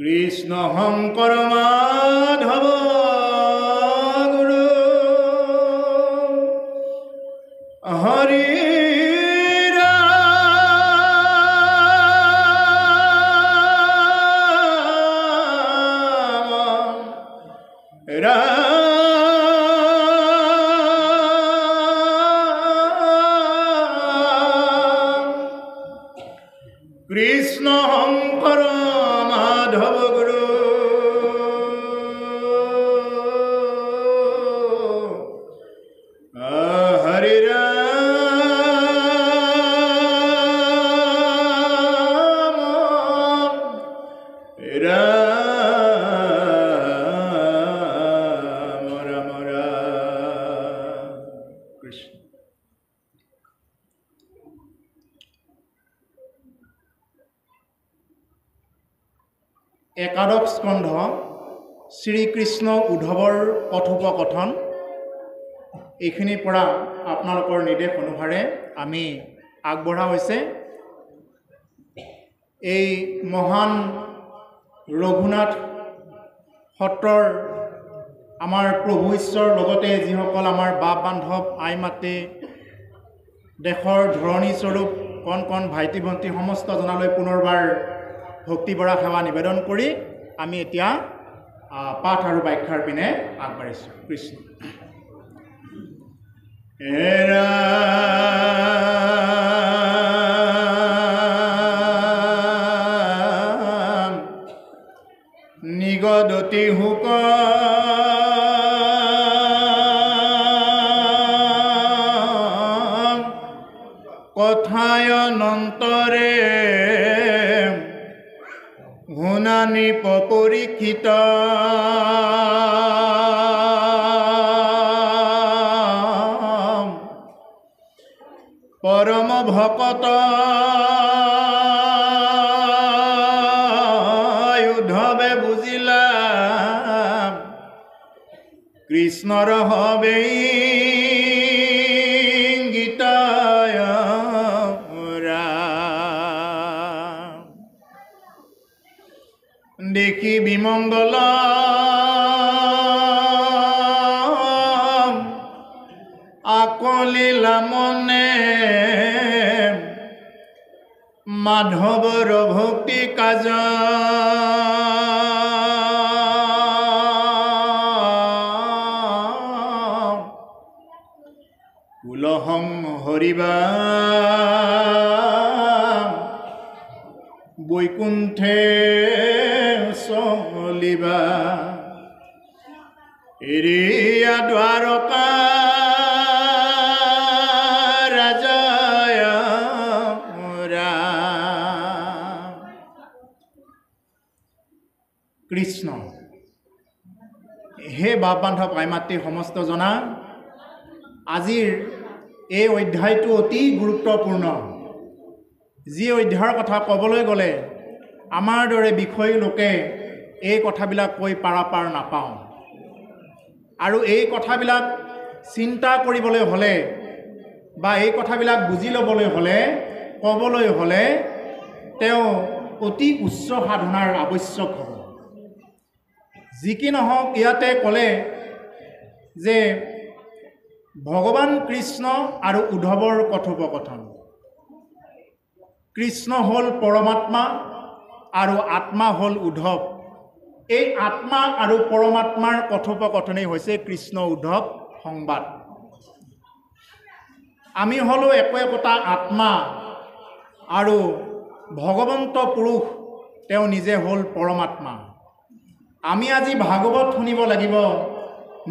কৃষ্ণ শংকৰ মাধৱ গুৰু হৰি কৃষ্ণ শংকৰ মাধৱ গুৰু হৰি ৰাম ৰাম ৰাম ৰাম কৃষ্ণ। একাদশ স্কন্ধ শ্ৰীকৃষ্ণ উদ্ধৱৰ কথোপকথন এইখিনিৰ পৰা আপোনালোকৰ নিৰ্দেশ অনুসাৰে আমি আগবঢ়া হৈছে এই মহান ৰঘুনাথ সত্ৰৰ আমাৰ প্ৰভু ঈশ্বৰৰ লগতে যিসকল আমাৰ বাপ বান্ধৱ আই মাতৃ দেশৰ ধৰণী স্বৰূপ কণ কণ ভাইটি ভণ্টি সমস্ত জনালৈ পুনৰবাৰ ভক্তিবৰা সেৱা নিবেদন কৰি আমি এতিয়া পাঠ আৰু ব্যাখ্যাৰ পিনে আগবাঢ়িছোঁ। কৃষ্ণ নিগদতি হুক কথায় অনন্তৰে শুনানি পৰীক্ষিত পৰম ভকত উদ্ধৱে বুজিলা কৃষ্ণৰ হবেই গীতায় দেখি বিমংগল আকলিলা মনে মাধৱৰ ভক্তি কাজ কুলহং হৰিবা বৈকুণ্ঠে চলিবা এৰিয়া দ্বাৰকা ৰাজয় ৰাম। কৃষ্ণ হে বাপ বান্ধৱ আই মাতৃ সমস্ত জনা, আজিৰ এই অধ্যায়টো অতি গুৰুত্বপূৰ্ণ। যি অধ্যায়ৰ কথা ক'বলৈ গ'লে আমাৰ দৰে বিষয়ী লোকে এই কথাবিলাক কৈ পাৰাপাৰ নাপাওঁ, আৰু এই কথাবিলাক চিন্তা কৰিবলৈ হ'লে বা এই কথাবিলাক বুজি ল'বলৈ হ'লে ক'বলৈ হ'লে তেওঁ অতি উচ্চ সাধনাৰ আৱশ্যক হ'ব। যি কি নহওক, ইয়াতে ক'লে যে ভগৱান কৃষ্ণ আৰু উদ্ধৱৰ কথোপকথন। কৃষ্ণ হ'ল পৰমাত্মা আৰু আত্মা হ'ল উদ্ধৱ। এই আত্মা আৰু পৰমাত্মাৰ কথোপকথনেই হৈছে কৃষ্ণ উদ্ধৱ সংবাদ। আমি হ'লোঁ একো একোটা আত্মা আৰু ভগৱন্ত পুৰুষ তেওঁ নিজে হ'ল পৰমাত্মা। আমি আজি ভাগৱত শুনিব লাগিব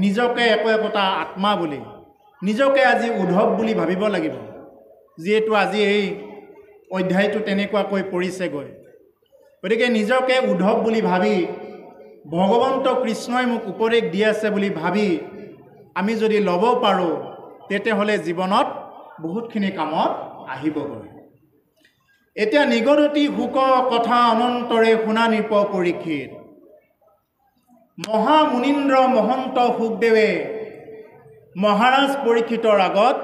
নিজকে একো একোটা আত্মা বুলি, নিজকে আজি উদ্ধৱ বুলি ভাবিব লাগিব। যিহেতু আজি এই অধ্যায়টো তেনেকুৱাকৈ পৰিছেগৈ। গতিকে নিজকে উদ্ধৱ বুলি ভাবি ভগৱন্ত কৃষ্ণই মোক উপদেশ দি আছে বুলি ভাবি আমি যদি ল'ব পাৰোঁ তেতিয়াহ'লে জীৱনত বহুতখিনি কামত আহিবগৈ। এতিয়া নিগদতি শোক কথা অনন্তৰে শুনা নৃপ পৰীক্ষিত। মহামুনীন্দ্ৰ মহন্ত শুকদেৱে মহাৰাজ পৰীক্ষিতৰ আগত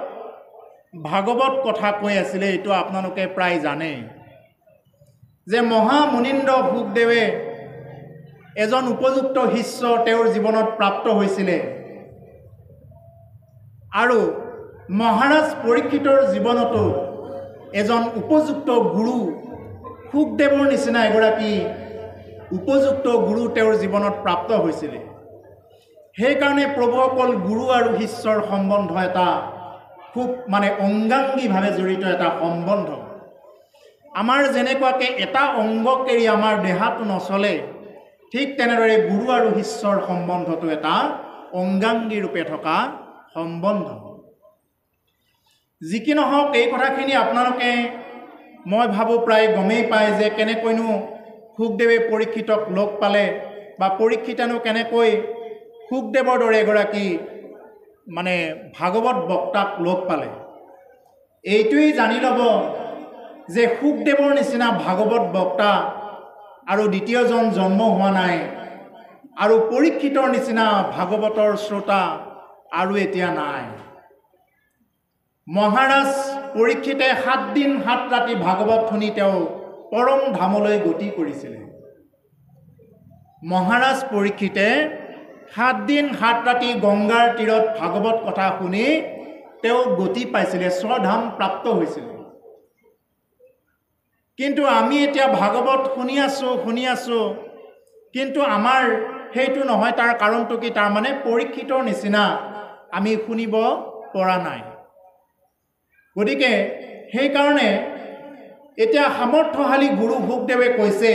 ভাগৱত কথা কৈ আছিলে। এইটো আপোনালোকে প্ৰায় জানে যে মহামুনীন্দ্ৰ শুকদেৱে এজন উপযুক্ত শিষ্য তেওঁৰ জীৱনত প্ৰাপ্ত হৈছিলে আৰু মহাৰাজ পৰীক্ষিতৰ জীৱনতো এজন উপযুক্ত গুৰু শুকদেৱৰ নিচিনা এগৰাকী উপযুক্ত গুৰু তেওঁৰ জীৱনত প্ৰাপ্ত হৈছিলে। সেইকাৰণে প্ৰভুসকল গুৰু আৰু শিষ্যৰ সম্বন্ধ এটা খুব অংগাংগীভাৱে জড়িত এটা সম্বন্ধ। আমাৰ যেনেকুৱাকৈ এটা অংগক এৰি আমাৰ দেহাটো নচলে, ঠিক তেনেদৰে গুৰু আৰু শিষ্যৰ সম্বন্ধটো এটা অংগাংগী ৰূপে থকা সম্বন্ধ। যি কি নহওক এই কথাখিনি আপোনালোকে মই ভাবোঁ প্ৰায় গমেই পায় যে কেনেকৈনো শুকদেৱে পৰীক্ষিতক লগ পালে বা পৰীক্ষিতেনো কেনেকৈ শুকদেৱৰ দৰে এগৰাকী ভাগৱত বক্তাক লগ পালে। এইটোৱেই জানি ল'ব যে শুকদেৱৰ নিচিনা ভাগৱত বক্তা আৰু দ্বিতীয়জন জন্ম হোৱা নাই, আৰু পৰীক্ষিতৰ নিচিনা ভাগৱতৰ শ্ৰোতা আৰু এতিয়া নাই। মহাৰাজ পৰীক্ষিতে 7 দিন 7 ৰাতি ভাগৱত শুনি তেওঁ পৰম ধামলৈ গতি কৰিছিলে। মহাৰাজ পৰীক্ষিতে 7 দিন 7 ৰাতি গংগাৰ তীৰত ভাগৱত কথা শুনি তেওঁ গতি পাইছিলে, স্বধাম প্ৰাপ্ত হৈছিলে। কিন্তু আমি এতিয়া ভাগৱত শুনি আছোঁ কিন্তু আমাৰ সেইটো নহয়। তাৰ কাৰণটো কি? তাৰমানে পৰীক্ষিতৰ নিচিনা আমি শুনিব পৰা নাই। গতিকে সেইকাৰণে এতিয়া সামৰ্থ্যশালী গুৰু শুকদেৱে কৈছে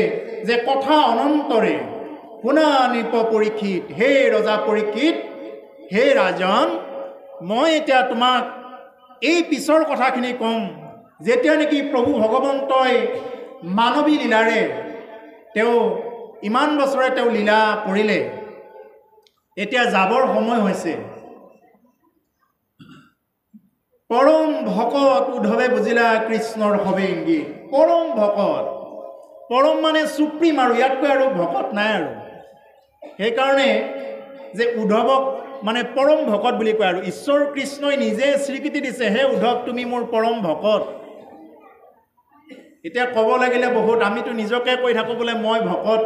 যে কথা অনন্তৰে শুনা নৃপ পৰীক্ষিত। হে ৰজা পৰীক্ষিত, হে ৰাজন, মই এতিয়া তোমাক এই পিছৰ কথাখিনি ক'ম। যেতিয়া নেকি প্ৰভু ভগৱন্তই মানৱী লীলাৰে তেওঁ ইমান বছৰে তেওঁ লীলা কৰিলে, এতিয়া যাবৰ সময় হৈছে। পৰম ভকত উদ্ধৱে বুজিলা কৃষ্ণৰ হবে ইংগিত। পৰম ভকত, পৰম মানে সুপ্ৰিম, আৰু ইয়াতকৈ আৰু ভকত নাই আৰু। সেইকাৰণে যে উদ্ধৱক পৰম ভকত বুলি কয়, আৰু ঈশ্বৰ কৃষ্ণই নিজে স্বীকৃতি দিছে, হে উদ্ধৱ তুমি মোৰ পৰম ভকত। এতিয়া ক'ব লাগিলে বহুত, আমিতো নিজকে কৈ থাকোঁ বোলে মই ভকত।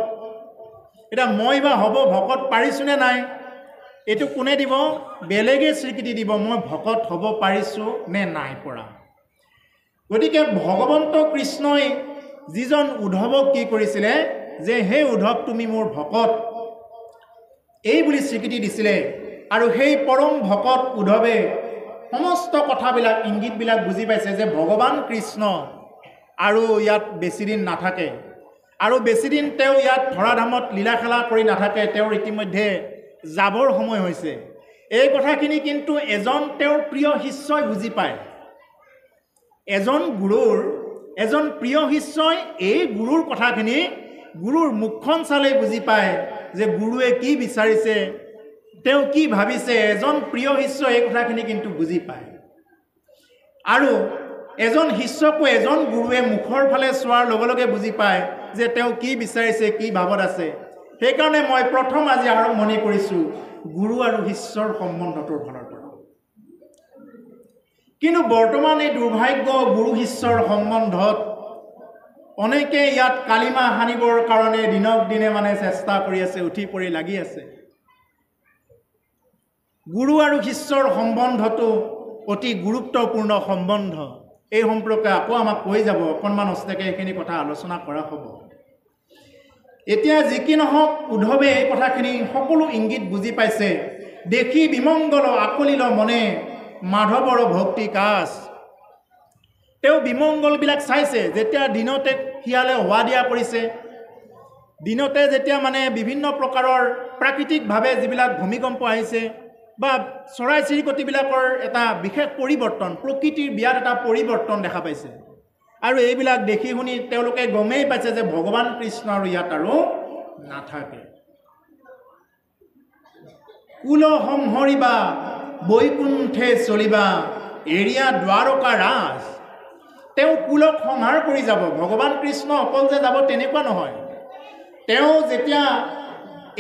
এতিয়া মই বা হ'ব ভকত পাৰিছোঁনে নাই এইটো কোনে দিব? বেলেগে স্বীকৃতি দিব মই ভকত হ'ব পাৰিছোঁ নে নাই পৰা। গতিকে ভগৱন্ত কৃষ্ণই যিজন উদ্ধৱক কি কৰিছিলে যে হে উদ্ধৱ তুমি মোৰ ভকত এই বুলি স্বীকৃতি দিছিলে। আৰু সেই পৰম ভকত উদ্ধৱে সমস্ত কথাবিলাক ইংগিতবিলাক বুজি পাইছে যে ভগৱান কৃষ্ণ আৰু ইয়াত বেছিদিন নাথাকে, আৰু বেছিদিন তেওঁ ইয়াত ধৰাধামত লীলা খেলা কৰি নাথাকে, তেওঁৰ ইতিমধ্যে যাবৰ সময় হৈছে। এই কথাখিনি কিন্তু এজন তেওঁৰ প্ৰিয় শিষ্যই বুজি পায়। এজন গুৰুৰ এজন প্ৰিয় শিষ্যই এই গুৰুৰ কথাখিনি গুৰুৰ মুখখন চালেই বুজি পায় যে গুৰুৱে কি বিচাৰিছে, তেওঁ কি ভাবিছে। এজন প্ৰিয় শিষ্যই এই কথাখিনি কিন্তু বুজি পায়। আৰু এজন শিষ্যকো এজন গুৰুৱে মুখৰ ফালে চোৱাৰ লগে লগে বুজি পায় যে তেওঁ কি বিচাৰিছে, কি ভাৱত আছে। সেইকাৰণে মই প্ৰথম আজি আৰম্ভণি কৰিছোঁ গুৰু আৰু শিষ্যৰ সম্বন্ধটোৰ ফালৰ পৰা। কিন্তু বৰ্তমান এই দুৰ্ভাগ্য গুৰু শিষ্যৰ সম্বন্ধত অনেকে ইয়াত কালিমা সানিবৰ কাৰণে দিনক দিনে চেষ্টা কৰি আছে, উঠি পৰি লাগি আছে। গুৰু আৰু শিষ্যৰ সম্বন্ধটো অতি গুৰুত্বপূৰ্ণ সম্বন্ধ। এই সম্পৰ্কে আকৌ আমাক কৈ যাব, অকণমান অস্তেকে এইখিনি কথা আলোচনা কৰা হ'ব। এতিয়া যি কি নহওক উদ্ধৱে এই কথাখিনি সকলো ইংগিত বুজি পাইছে। দেখি বিমংগল আকলিল মনে মাধৱৰ ভক্তি কাজ। তেওঁ বিমংগলবিলাক চাইছে। যেতিয়া দিনতে শিয়ালে হোৱা দিয়া কৰিছে, দিনতে যেতিয়া বিভিন্ন প্ৰকাৰৰ প্ৰাকৃতিকভাৱে যিবিলাক ভূমিকম্প আহিছে বা চৰাই চিৰিকটিবিলাকৰ এটা বিশেষ পৰিৱৰ্তন, প্ৰকৃতিৰ বিয়াত এটা পৰিৱৰ্তন দেখা পাইছে। আৰু এইবিলাক দেখি শুনি তেওঁলোকে গমেই পাইছে যে ভগৱান কৃষ্ণ আৰু ইয়াত আৰু নাথাকে। কুল সংহৰিবা বৈকুণ্ঠে চলিবা এৰিয়া দ্বাৰকা ৰাজ। তেওঁ কুলক সংহাৰ কৰি যাব। ভগৱান কৃষ্ণ অকল যে যাব তেনেকুৱা নহয়। তেওঁ যেতিয়া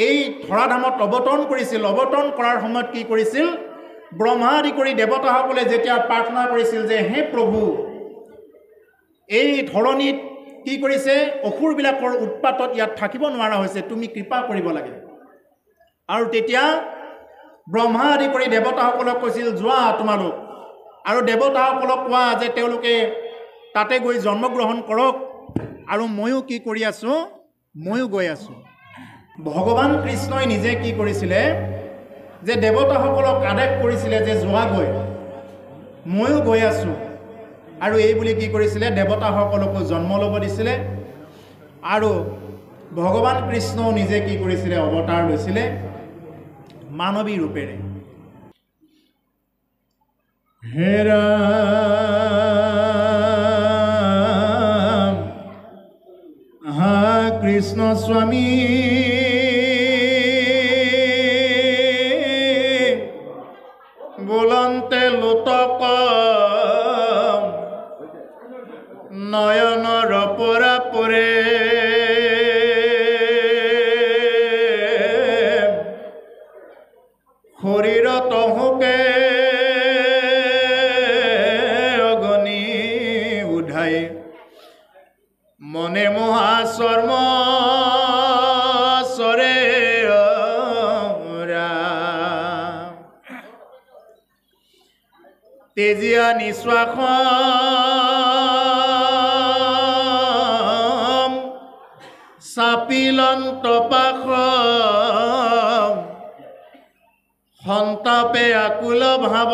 এই ধৰাধামত অৱতৰণ কৰিছিল, অৱতৰণ কৰাৰ সময়ত কি কৰিছিল, ব্ৰহ্মা আদি কৰি দেৱতাসকলে যেতিয়া প্ৰাৰ্থনা কৰিছিল যে হে প্ৰভু, এই ধৰণীত কি কৰিছে, অসুৰবিলাকৰ উৎপাতত ইয়াত থাকিব নোৱাৰা হৈছে, তুমি কৃপা কৰিব লাগে। আৰু তেতিয়া ব্ৰহ্মা আদি কৰি দেৱতাসকলক কৈছিল যোৱা তোমালোক, আৰু দেৱতাসকলক কোৱা যে তেওঁলোকে তাতে গৈ জন্মগ্ৰহণ কৰক, আৰু ময়ো কি কৰি আছোঁ, ময়ো গৈ আছোঁ। ভগৱান কৃষ্ণই নিজে কি কৰিছিলে, যে দেৱতাসকলক আদেশ কৰিছিলে যে যোৱাগৈ, ময়ো গৈ আছোঁ, আৰু এই বুলি কি কৰিছিলে, দেৱতাসকলকো জন্ম ল'ব দিছিলে। আৰু ভগৱান কৃষ্ণও নিজে কি কৰিছিলে, অৱতাৰ লৈছিলে মানৱী ৰূপেৰে। হে ৰাম হা কৃষ্ণ স্বামী বোলন্তে লোতক নয়নৰ পৰা পৰে শৰীৰত হুকে অগ্নি উধাই মনে মহা চৰ্ম চৰে তেজিয়া নিশ্বাস চাপিলন্ত পাখ সন্তাপে আকুল ভাব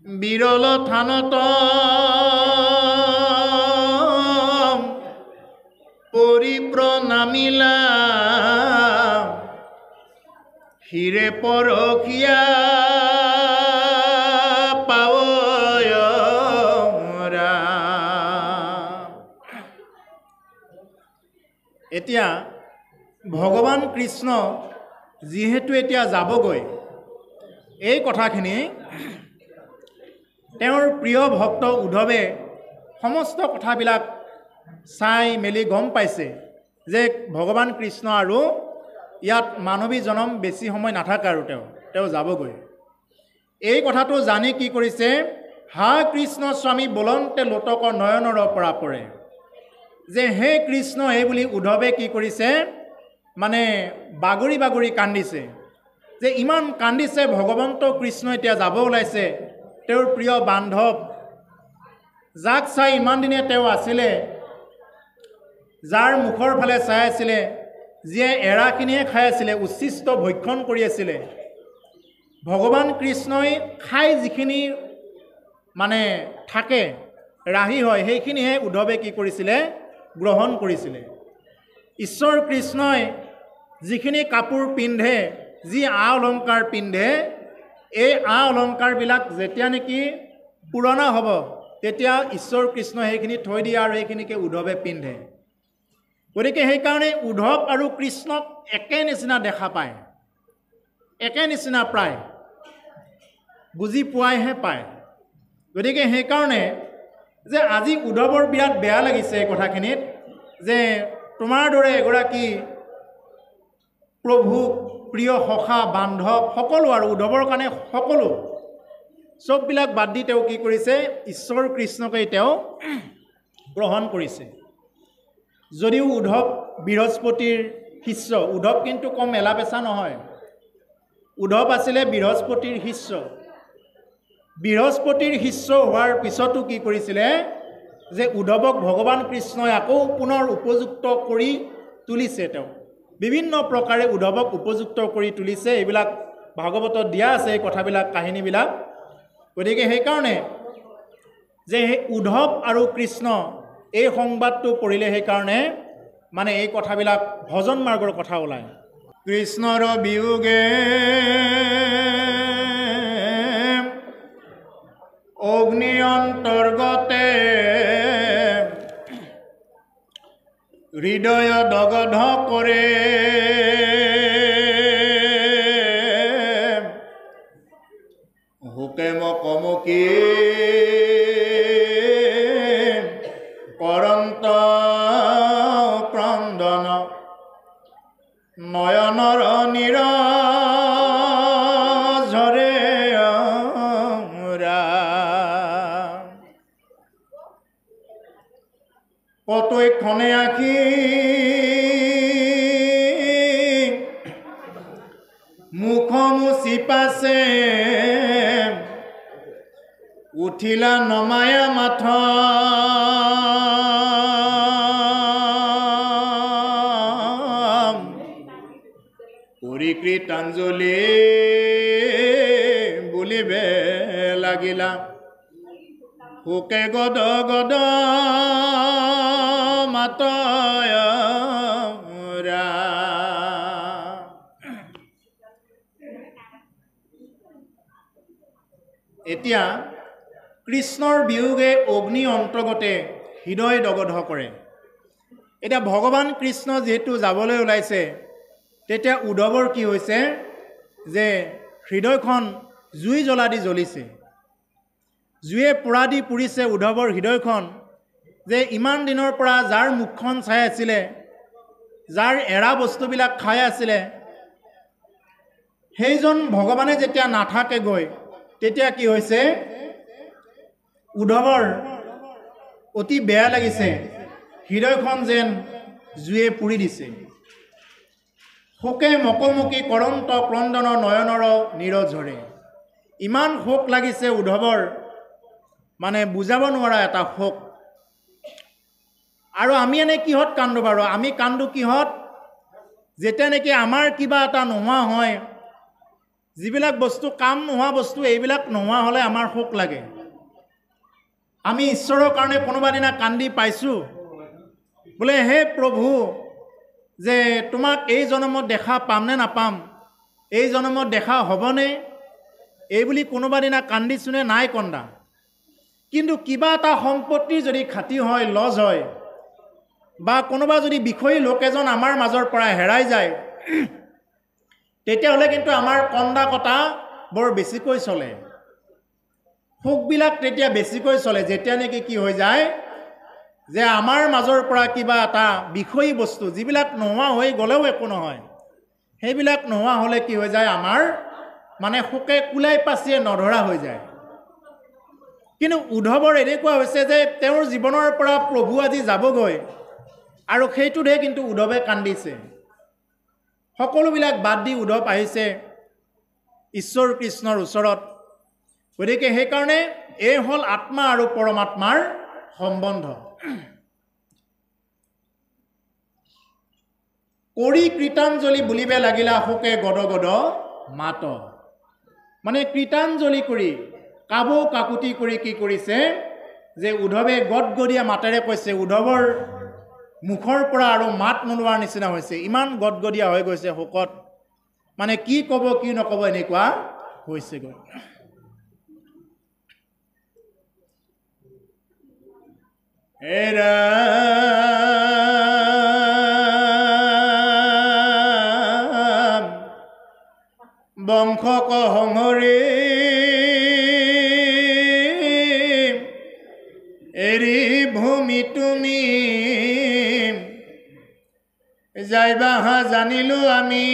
বিৰল থানত পৰিপ্ৰণামিলা হিৰে পৰখীয়া পাৱৰা। এতিয়া ভগৱান কৃষ্ণ যিহেতু এতিয়া যাবগৈ, এই কথাখিনি তেওঁৰ প্ৰিয় ভক্ত উদ্ধৱে সমস্ত কথাবিলাক চাই মেলি গম পাইছে যে ভগৱান কৃষ্ণ আৰু ইয়াত মানৱী জনম বেছি সময় নাথাকে, আৰু তেওঁ যাবগৈ। এই কথাটো জানি কি কৰিছে, হা কৃষ্ণ স্বামী বোলন্তে লোতক নয়নৰ পৰা পৰে, যে হে কৃষ্ণ, এই বুলি উদ্ধৱে কি কৰিছে, মানে বাগৰি বাগৰি কান্দিছে, যে ইমান কান্দিছে ভগৱন্ত কৃষ্ণ এতিয়া যাব ওলাইছে, তেওঁৰ প্ৰিয় বান্ধৱ, যাক চাই ইমান দিনে তেওঁ আছিলে, যাৰ মুখৰ ফালে চাই আছিলে, যিয়ে এৰাখিনিয়ে খাই আছিলে, উচ্ছিষ্ট ভক্ষণ কৰি আছিলে, ভগৱান কৃষ্ণই খাই যিখিনি মানে থাকে, ৰাহি হয়, সেইখিনিহে উদ্ধৱে কি কৰিছিলে, গ্ৰহণ কৰিছিলে। ঈশ্বৰ কৃষ্ণই যিখিনি কাপোৰ পিন্ধে, যি আ অলংকাৰ পিন্ধে, এই আ অলংকাৰবিলাক যেতিয়া নেকি পুৰণা হ'ব, তেতিয়া ঈশ্বৰ কৃষ্ণই সেইখিনি থৈ দিয়ে আৰু এইখিনিকে উদ্ধৱে পিন্ধে। গতিকে সেইকাৰণে উদ্ধৱ আৰু কৃষ্ণক একে নিচিনা দেখা পায়, একে নিচিনা প্ৰায় বুজি পোৱাইহে পায়। গতিকে সেইকাৰণে যে আজি উদ্ধৱৰ বিৰাট বেয়া লাগিছে এই কথাখিনিত, যে তোমাৰ দৰে এগৰাকী প্ৰভু প্ৰিয় সখা বান্ধৱ সকলো, আৰু উদ্ধৱৰ কাৰণে সকলো চববিলাক বাদ দি তেওঁ কি কৰিছে, ঈশ্বৰ কৃষ্ণকেই তেওঁ গ্ৰহণ কৰিছে। যদিও উদ্ধৱ বৃহস্পতিৰ শিষ্য, উদ্ধৱ কিন্তু কম এলাপেচা নহয়, উদ্ধৱ আছিলে বৃহস্পতিৰ শিষ্য। বৃহস্পতিৰ শিষ্য হোৱাৰ পিছতো কি কৰিছিলে, যে উদ্ধৱক ভগৱান কৃষ্ণই আকৌ পুনৰ উপযুক্ত কৰি তুলিছে। তেওঁ বিভিন্ন প্ৰকাৰে উদ্ধৱক উপযুক্ত কৰি তুলিছে, এইবিলাক ভাগৱতত দিয়া আছে এই কথাবিলাক, কাহিনীবিলাক। গতিকে সেইকাৰণে যে উদ্ধৱ আৰু কৃষ্ণ এই সংবাদটো পঢ়িলে সেইকাৰণে মানে এই কথাবিলাক ভজন মাৰ্গৰ কথা ওলায়। কৃষ্ণৰ বিয়োগে অগ্নি অন্তৰ্গতে হৃদয় দগধ কৰে হুকে মকমকি কৰন্ত ক্ৰন্দন নয়নৰ নিৰঝৰে কতই ক্ষণে আঁকি মুখ মুচি পাছে উঠিলা নমায়া মাথ কৃতাঞ্জলি বুলিবে লাগিলা হুকে গদ গদ মাতয়ৰা এতিয়া কৃষ্ণৰ বিয়োগে অগ্নি অন্তৰ্গতে হৃদয় দগধ কৰে এতিয়া ভগৱান কৃষ্ণ যেহেতু যাবলৈ ওলাইছে তেতিয়া উদ্ধৱৰ কি হৈছে যে হৃদয়খন জুই জ্বলা দি জ্বলিছে জুয়ে পোৰা দি পুৰিছে উদ্ধৱৰ হৃদয়খন যে ইমান দিনৰ পৰা যাৰ মুখখন চাই আছিলে যাৰ এৰা বস্তুবিলাক খাই আছিলে সেইজন ভগৱানে যেতিয়া নাথাকে গৈ তেতিয়া কি হৈছে উদ্ধৱৰ অতি বেয়া লাগিছে হৃদয়খন যেন জুয়ে পুৰি দিছে শোকে মকমকি কৰন্ত ক্ৰন্দন নয়নৰ নিৰঝৰে ইমান শোক লাগিছে উদ্ধৱৰ মানে বুজাব নোৱাৰা এটা শোক আৰু আমি এনে কিহত কান্দো বাৰু আমি কান্দো কিহত যেতিয়া নেকি আমাৰ কিবা এটা নোহোৱা হয় যিবিলাক বস্তু কাম নোহোৱা বস্তু এইবিলাক নোহোৱা হ'লে আমাৰ শোক লাগে আমি ঈশ্বৰৰ কাৰণে কোনোবা দিনা কান্দি পাইছোঁ বোলে হে প্ৰভু যে তোমাক এই জন্মত দেখা পাম নে নাপাম এই জন্মত দেখা হ'বনে এই বুলি কোনোবা দিনা কান্দিছোনে নাই কন্দা কিন্তু কিবা এটা সম্পত্তিৰ যদি খাতি হয় লজ হয় বা কোনোবা যদি বিষয়ী লোক এজন আমাৰ মাজৰ পৰা হেৰাই যায় তেতিয়াহ'লে কিন্তু আমাৰ কন্দা কটা বৰ বেছিকৈ চলে শোকবিলাক তেতিয়া বেছিকৈ চলে যেতিয়া নেকি কি হৈ যায় যে আমাৰ মাজৰ পৰা কিবা এটা বিষয়ী বস্তু যিবিলাক নোহোৱা হৈ গ'লেও একো নহয় সেইবিলাক নোহোৱা হ'লে কি হৈ যায় আমাৰ মানে শোকে কুলাই পাচিয়ে নধৰা হৈ যায় কিন্তু উদ্ধৱৰ এনেকুৱা হৈছে যে তেওঁৰ জীৱনৰ পৰা প্ৰভু আজি যাবগৈ আৰু সেইটোহে কিন্তু উদ্ধৱে কান্দিছে সকলোবিলাক বাদ দি উদ্ধৱ আহিছে ঈশ্বৰ কৃষ্ণৰ ওচৰত গতিকে সেইকাৰণে এই হ'ল আত্মা আৰু পৰমাত্মাৰ সম্বন্ধ কৰি কৃতাঞ্জলি বুলিবে লাগিলা শোকে গদ গদ মাত মানে কৃতাঞ্জলি কৰি কাবৌ কাকুতি কৰি কি কৰিছে যে উদ্ধৱে গদগদীয়া মাতেৰে কৈছে উদ্ধৱৰ মুখৰ পৰা আৰু মাত নোলোৱাৰ নিচিনা হৈছে ইমান গদগদীয়া হৈ গৈছে শোকত মানে কি ক'ব কি নক'ব এনেকুৱা হৈছেগৈ এৰা বংশ কহঙৰি এৰি ভূমি তুমি যাইবা জানিলো আমি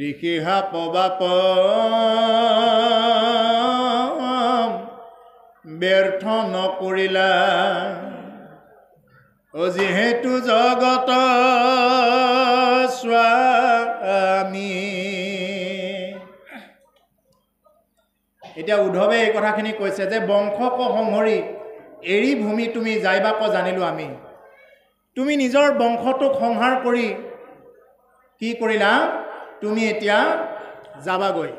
ঋষিহা পবাপ ব্যৰ্থ নকৰিলা যিহেতু জগত স্বামী এতিয়া উদ্ধৱে এই কথাখিনি কৈছে যে বংশক সংহৰি এৰি ভূমি তুমি যাইবাক জানিলো আমি তুমি নিজৰ বংশটোক সংহাৰ কৰি কি কৰিলা তুমি এতিয়া যাবাগৈ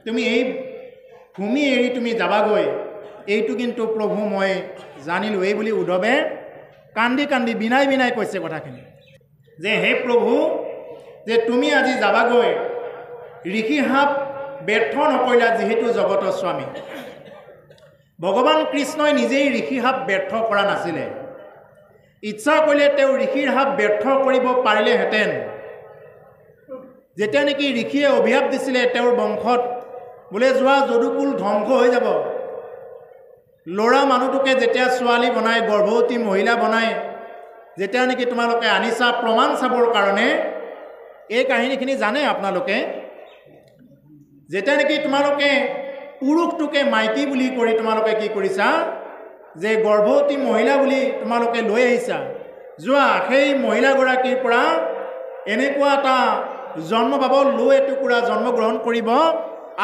তুমি এই ভূমি এৰি তুমি যাবাগৈ এইটো কিন্তু প্ৰভু মই জানিলো এই বুলি উদ্ধৱে কান্দি কান্দি বিনাই বিনাই কৈছে কথাখিনি যে হে প্ৰভু যে তুমি আজি যাবাগৈ ঋষি সাপ ব্যৰ্থ নকৰিলা যিহেতু জগতৰ স্বামী। ভগৱান কৃষ্ণই নিজেই ঋষি সাপ ব্যৰ্থ কৰা নাছিলে। ইচ্ছা কৰিলে তেওঁ ঋষিৰ সাপ ব্যৰ্থ কৰিব পাৰিলেহেঁতেন। যেতিয়া নেকি ঋষিয়ে অভিশাপ দিছিলে তেওঁৰ বংশত, বোলে যোৱা যদুকুল ধ্বংস হৈ যাব, ল'ৰা মানুহটোকে যেতিয়া ছোৱালী বনাই, গৰ্ভৱতী মহিলা বনাই যেতিয়া নেকি তোমালোকে আনিছা প্ৰমাণ চাবৰ কাৰণে, এই কাহিনীখিনি জানে আপোনালোকে। যেতিয়া নেকি তোমালোকে পুৰুষটোকে মাইকী বুলি কৰি তোমালোকে কি কৰিছা, যে গৰ্ভৱতী মহিলা বুলি তোমালোকে লৈ আহিছা, যোৱা সেই মহিলাগৰাকীৰ পৰা এনেকুৱা এটা জন্ম পাব, লো এটুকুৰা জন্মগ্ৰহণ কৰিব,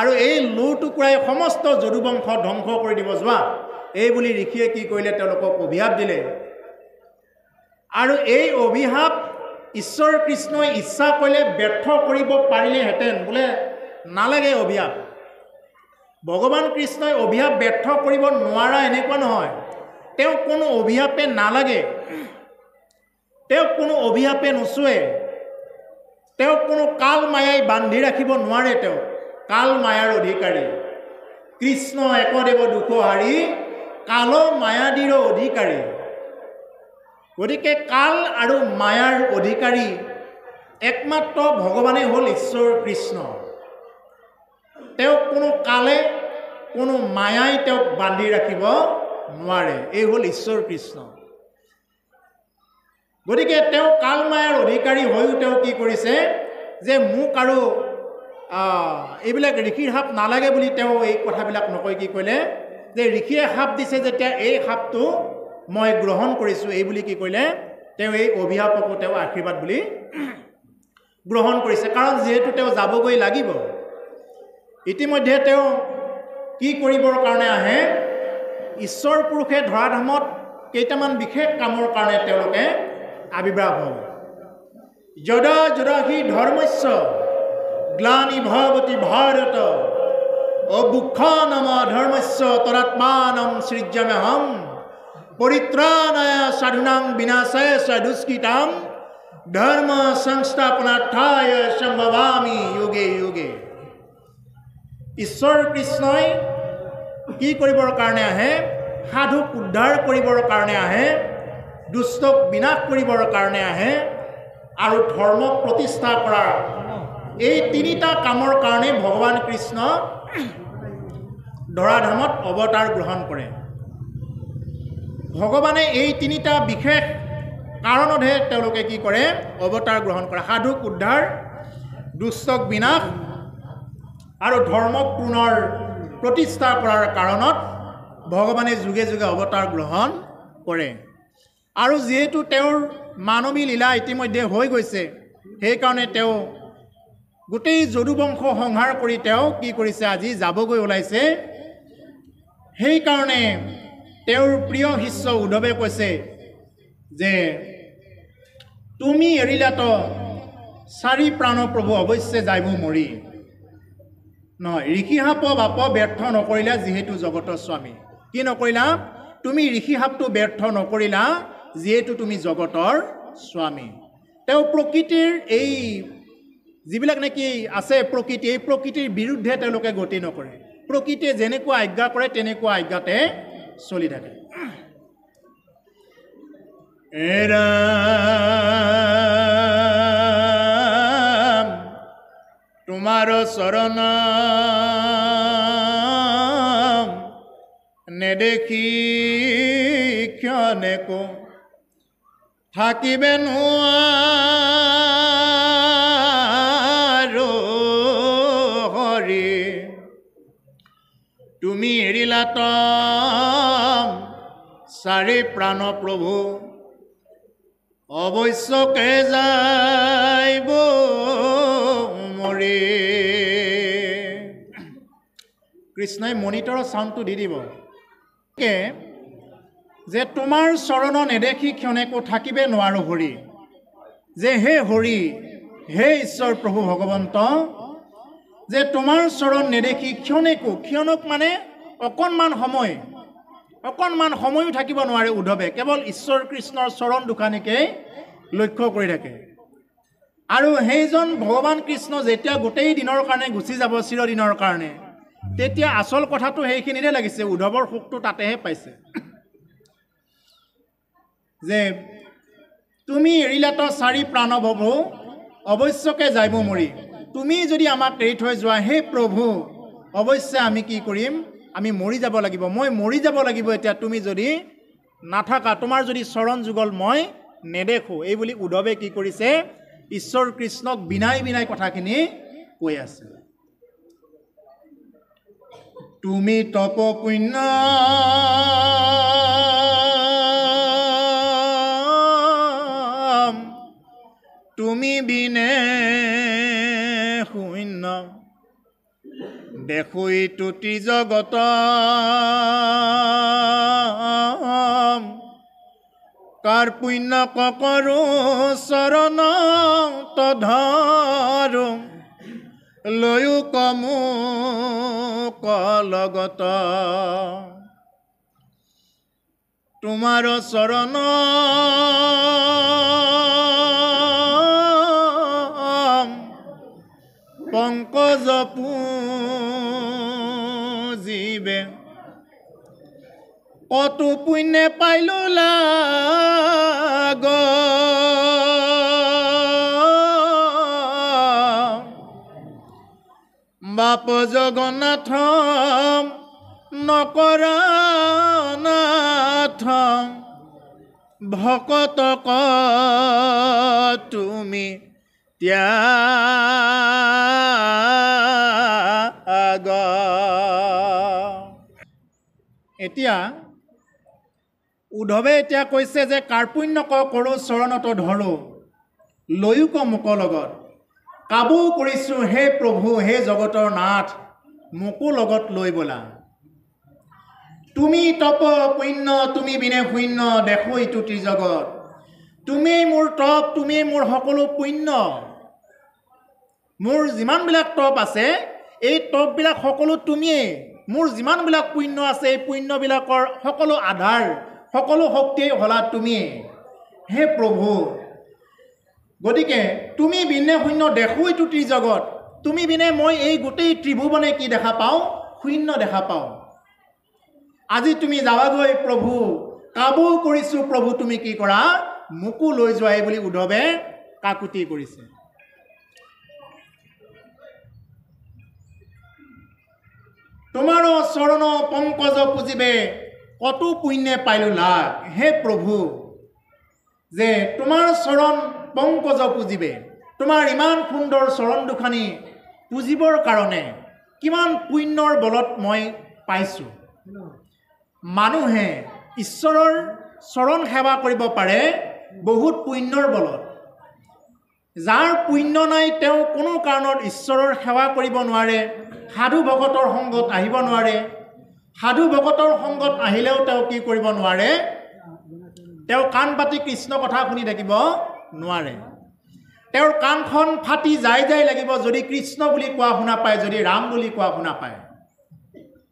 আৰু এই লো টুকুৰাই সমস্ত যদুবংশ ধ্বংস কৰি দিব, যোৱা। এই বুলি ঋষিয়ে কি কৰিলে, তেওঁলোকক অভিশাপ দিলে। আৰু এই অভিশাপ ঈশ্বৰ কৃষ্ণই ইচ্ছা কৰিলে ব্যৰ্থ কৰিব পাৰিলেহেঁতেন, বোলে নালাগে অভিশাপ। ভগৱান কৃষ্ণই অভিশাপ ব্যৰ্থ কৰিব নোৱাৰা এনেকুৱা নহয়। তেওঁক কোনো অভিশাপে নালাগে, তেওঁক কোনো অভিশাপে নোচোৱে, তেওঁক কোনো কাল মায়াই বান্ধি ৰাখিব নোৱাৰে। তেওঁ কাল মায়াৰ অধিকাৰী। কৃষ্ণ একদেৱ দুখহাৰী, কাল মায়াদীৰ অধিকাৰী। গতিকে কাল আৰু মায়াৰ অধিকাৰী একমাত্ৰ ভগৱানেই হ'ল ঈশ্বৰ কৃষ্ণ। তেওঁক কোনো কালে, কোনো মায়াই তেওঁক বান্ধি ৰাখিব নোৱাৰে। এই হ'ল ঈশ্বৰ কৃষ্ণ। গতিকে তেওঁ কাল মায়াৰ অধিকাৰী হৈও তেওঁ কি কৰিছে, যে মোক আৰু এইবিলাক ঋষিৰ সাপ নালাগে বুলি তেওঁ এই কথাবিলাক নকৈ কি কৰিলে, যে ঋষিয়ে সাপ দিছে যেতিয়া এই সাপটো মই গ্ৰহণ কৰিছোঁ, এই বুলি কি কৰিলে, তেওঁ এই অভিশাপকো তেওঁ আশীৰ্বাদ বুলি গ্ৰহণ কৰিছে। কাৰণ যিহেতু তেওঁ যাবগৈ লাগিব, ইতিমধ্যে তেওঁ কি কৰিবৰ কাৰণে আহে, ঈশ্বৰ পুৰুষে ধৰাধামত কেইটামান বিশেষ কামৰ কাৰণে তেওঁলোকে আবিৰ্ভাৱ হ'ল। যদা যদা হি ধৰ্মস্য গ্লানি ভৱতি ভাৰত অবুক্ষানম ধৰ্মস্য তদাত্মানম সৃজ্যাম্যহম পৰিত্ৰাণায় সাধুনাং বিনাশায় দুষ্কৃতাম ধৰ্ম সংস্থাপনাৰ্থায় সম্ভৱামি যোগে যোগে। ঈশ্বৰ কৃষ্ণই কি কৰিবৰ কাৰণে আহে, সাধুক উদ্ধাৰ কৰিবৰ কাৰণে আহে, দুষ্টক বিনাশ কৰিবৰ কাৰণে আহে, আৰু ধৰ্মক প্ৰতিষ্ঠা কৰাৰ, এই তিনিটা কামৰ কাৰণে ভগৱান কৃষ্ণ ধৰাধামত অৱতাৰ গ্ৰহণ কৰে। ভগৱানে এই তিনিটা বিশেষ কাৰণতহে তেওঁলোকে কি কৰে, অৱতাৰ গ্ৰহণ কৰে। সাধুক উদ্ধাৰ, দুষ্টক বিনাশ আৰু ধৰ্মক পুনৰ প্ৰতিষ্ঠা কৰাৰ কাৰণত ভগৱানে যুগে যুগে অৱতাৰ গ্ৰহণ কৰে। আৰু যিহেতু তেওঁৰ মানৱী লীলা ইতিমধ্যে হৈ গৈছে, সেইকাৰণে তেওঁ গোটেই যদুবংশ সংহাৰ কৰি তেওঁ কি কৰিছে, আজি যাবগৈ ওলাইছে। সেইকাৰণে তেওঁৰ প্ৰিয় শিষ্য উদ্ধৱে কৈছে যে তুমি এৰিলাত চাৰি প্ৰাণ প্ৰভু অৱশ্যে যাইব মৰি। নহয়, ঋষি সাপ বাপ ব্যৰ্থ নকৰিলা যিহেতু জগতৰ স্বামী। কি নকৰিলা? তুমি ঋষি সাপটো ব্যৰ্থ নকৰিলা যিহেতু তুমি জগতৰ স্বামী। তেওঁ প্ৰকৃতিৰ এই যিবিলাক নেকি আছে প্ৰকৃতি, এই প্ৰকৃতিৰ বিৰুদ্ধে তেওঁলোকে গতি নকৰে। প্ৰকৃতিয়ে যেনেকুৱা আজ্ঞা কৰে তেনেকুৱা আজ্ঞাতে চলি থাকে। তোমাৰ চৰণ নেদেখি ক্ষণেকো থাকিবে নোৱাৰো হৰি, তুমি এৰিলাত চাৰি প্ৰাণ প্ৰভু অৱশ্যকে যাইব মৰি। কৃষ্ণই মনিটৰৰ চাউণ্ডটো দি দিব যে তোমাৰ চৰণ নেদেখি ক্ষণেকো থাকিবে নোৱাৰো হৰি, যে হে হৰি, হে ঈশ্বৰ প্ৰভু ভগৱন্ত, যে তোমাৰ চৰণ নেদেখি ক্ষণেকো, ক্ষণক মানে অকণমান সময়ো থাকিব নোৱাৰে উদ্ধৱে, কেৱল ঈশ্বৰ কৃষ্ণৰ চৰণ দুখানিকেই লক্ষ্য কৰি থাকে। আৰু সেইজন ভগৱান কৃষ্ণ যেতিয়া গোটেই দিনৰ কাৰণে গুচি যাব চিৰদিনৰ কাৰণে, তেতিয়া আচল কথাটো সেইখিনিতে লাগিছে, উদ্ধৱৰ সুখটো তাতেহে পাইছে যে তুমি এৰিলাত চাৰি প্ৰাণভৱো অৱশ্যকে যাইব মৰি, তুমি যদি আমাক এৰি থৈ যোৱা হে প্ৰভু, অৱশ্যে আমি কি কৰিম, আমি মৰি যাব লাগিব, মই মৰি যাব লাগিব এতিয়া তুমি যদি নাথাকা, তোমাৰ যদি চৰণ যুগল মই নেদেখোঁ। এই বুলি উদ্ধৱে কি কৰিছে, ঈশ্বৰ কৃষ্ণক বিনাই বিনাই কথাখিনি কৈ আছে। তুমি তপ পুণ্য তুমি বিনে শূন্য, দেখোই তুতি জগত কাৰ পুণ্য কৰো চৰণ তধৰো, লৈও কমো কলগত, তোমাৰ চৰণ পংকজ পুজিবে, কতো পুণ্যে পাইলো লাগ, বাপ জগন্নাথ নকৰা নাথ, ভকতক তুমি ত্যাগ। এতিয়া উদ্ধৱে এতিয়া কৈছে যে কাৰ্পুণ্যক কৰোঁ চৰণত ধৰোঁ, লৈও ক মোক লগত, কাবু কৰিছোঁ হে প্ৰভু হে জগতৰ নাথ, মোকো লগত লৈ বলা। তুমি তপ পুণ্য তুমি বিনে শূন্য, দেখো ইটো ত্ৰিজগত, তুমি মোৰ তপ, তুমি মোৰ সকলো পুণ্য, মোৰ যিমানবিলাক তপ আছে এই তপবিলাক সকলো তুমিয়েই, মোৰ যিমানবিলাক পুণ্য আছে এই পুণ্যবিলাকৰ সকলো আধাৰ, সকলো শক্তিয়ে হলা তুমিয়েই হে প্ৰভু। গতিকে তুমি বিনে শূন্য, দেখো এইটো ত্ৰিজগত, তুমি বিনে মই এই গোটেই ত্ৰিভুৱনে কি দেখা পাওঁ, শূন্য দেখা পাওঁ। আজি তুমি যাবাগৈ প্ৰভু, কাবু কৰিছোঁ প্ৰভু তুমি কি কৰা, মোকো লৈ যোৱাই বুলি উদ্ধৱে কাকুতি কৰিছে। তোমাৰ চৰণ পংকজ পুজিবে, কতো পুণ্যে পাইলো লাগ, হে প্ৰভু যে তোমাৰ চৰণ পংকজ পুজিবে, তোমাৰ ইমান সুন্দৰ চৰণ দুখানি পুজিবৰ কাৰণে কিমান পুণ্যৰ বলত মই পাইছোঁ। মানুহে ঈশ্বৰৰ চৰণ সেৱা কৰিব পাৰে বহুত পুণ্যৰ বলত, যাৰ পুণ্য নাই তেওঁ কোনো কাৰণত ঈশ্বৰৰ সেৱা কৰিব নোৱাৰে, সাধু ভকতৰ সংগত আহিব নোৱাৰে, সাধু ভকতৰ সংগত আহিলেও তেওঁ কি কৰিব নোৱাৰে, তেওঁ কাণ পাতি কৃষ্ণ কথা শুনি থাকিব নোৱাৰে, তেওঁৰ কাণখন ফাটি যাই যাই লাগিব যদি কৃষ্ণ বুলি কোৱা শুনা পায়, যদি ৰাম বুলি কোৱা শুনা পায়।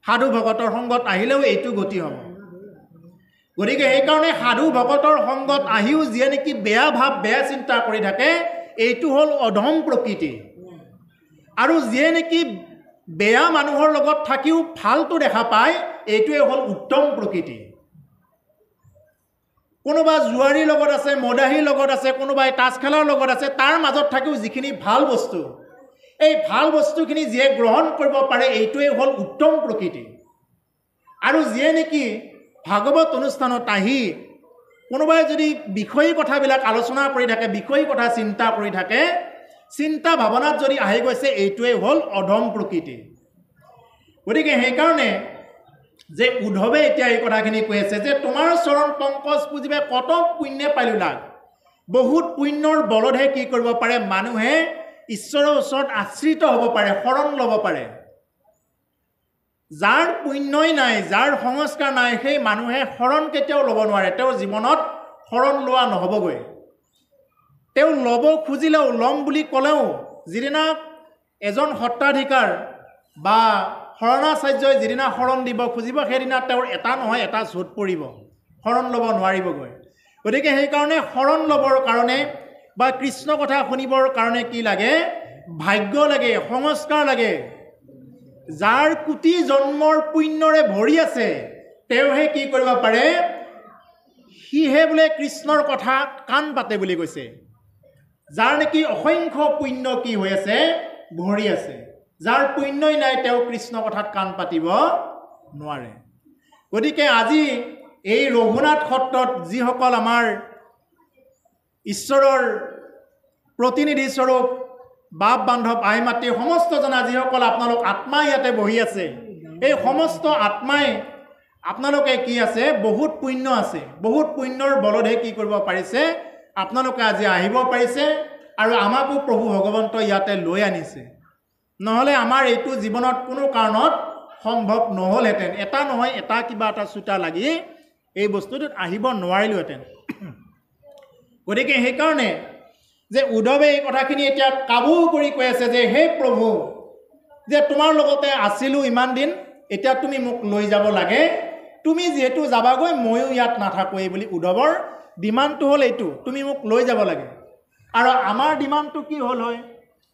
সাধু ভকতৰ সংগত আহিলেও এইটো গতি হ'ব। গতিকে সেইকাৰণে সাধু ভকতৰ সংগত আহিও যিয়ে নেকি বেয়া ভাৱ বেয়া চিন্তা কৰি থাকে, এইটো হ'ল অধম প্ৰকৃতি। আৰু যিয়ে নেকি বেয়া মানুহৰ লগত থাকিও ভালটো দেখা পায়, এইটোৱে হ'ল উত্তম প্ৰকৃতি। কোনোবা জুৱাৰীৰ লগত আছে, মদাহীৰ লগত আছে, কোনোবাই তাচ খেলাৰ লগত আছে, তাৰ মাজত থাকিও যিখিনি ভাল বস্তু, এই ভাল বস্তুখিনি যিয়ে গ্ৰহণ কৰিব পাৰে, এইটোৱে হ'ল উত্তম প্ৰকৃতি। আৰু যিয়ে নেকি ভাগৱত অনুষ্ঠানত আহি কোনোবাই যদি বিষয়ী কথাবিলাক আলোচনা কৰি থাকে, বিষয়ী কথা চিন্তা কৰি থাকে, চিন্তা ভাৱনাত যদি আহি গৈছে, এইটোৱে হ'ল অধম প্ৰকৃতি। গতিকে সেইকাৰণে যে উদ্ধৱে এতিয়া এই কথাখিনি কৈ আছে যে তোমাৰ চৰণ পংকজ পুজিবে, কত পুণ্যে পাইলো লাগ, বহুত পুণ্যৰ বলতহে কি কৰিব পাৰে, মানুহে ঈশ্বৰৰ ওচৰত আশ্ৰিত হ'ব পাৰে, শৰণ ল'ব পাৰে। যাৰ পুণ্যই নাই, যাৰ সংস্কাৰ নাই, সেই মানুহে শৰণ কেতিয়াও ল'ব নোৱাৰে, তেওঁৰ জীৱনত শৰণ লোৱা নহ'বগৈ। তেওঁ ল'ব খুজিলেও, ল'ম বুলি ক'লেও, যিদিনা এজন সত্ৰাধিকাৰ বা শৰণাচাৰ্যই যিদিনা শৰণ দিব খুজিব, সেইদিনা তেওঁৰ এটা নহয় এটা চোট পৰিব, শৰণ ল'ব নোৱাৰিবগৈ। গতিকে সেইকাৰণে শৰণ ল'বৰ কাৰণে বা কৃষ্ণ কথা শুনিবৰ কাৰণে কি লাগে ভাগ্য লাগে সংস্কাৰ লাগে যাৰ কোটি জন্মৰ পুণ্যৰে ভৰি আছে তেওঁহে কি কৰিব পাৰে সিহে বোলে কৃষ্ণৰ কথা কাণ পাতে বুলি কৈছে যাৰ নেকি অসংখ্য পুণ্য কি হৈ আছে ভৰি আছে যাৰ পুণ্যই নাই তেওঁ কৃষ্ণ কথাত কাণ পাতিব নোৱাৰে গতিকে আজি এই ৰঘুনাথ সত্ৰত যিসকল আমাৰ ঈশ্বৰৰ প্ৰতিনিধি স্বৰূপ বাপ বান্ধৱ আই মাতৃ সমস্ত জনা যিসকল আপোনালোক আত্মা ইয়াতে বহি আছে এই সমস্ত আত্মাই আপোনালোকে কি আছে বহুত পুণ্য আছে বহুত পুণ্যৰ বলতহে কি কৰিব পাৰিছে আপোনালোকে আজি আহিব পাৰিছে আৰু আমাকো প্ৰভু ভগৱন্ত ইয়াতে লৈ আনিছে নহ'লে আমাৰ এইটো জীৱনত কোনো কাৰণত সম্ভৱ নহ'লহেঁতেন এটা নহয় এটা কিবা এটা চুটা লাগি এই বস্তুটোত আহিব নোৱাৰিলোহেঁতেন গতিকে সেইকাৰণে যে উদ্ধৱে এই কথাখিনি এতিয়া কাবু কৰি কৈ আছে যে হে প্ৰভু যে তোমাৰ লগতে আছিলোঁ ইমান দিন এতিয়া তুমি মোক লৈ যাব লাগে তুমি যিহেতু যাবাগৈ ময়ো ইয়াত নাথাকোঁ বুলি উদ্ধৱৰ ডিমাণ্ডটো হ'ল এইটো তুমি মোক লৈ যাব লাগে আৰু আমাৰ ডিমাণ্ডটো কি হ'ল হয়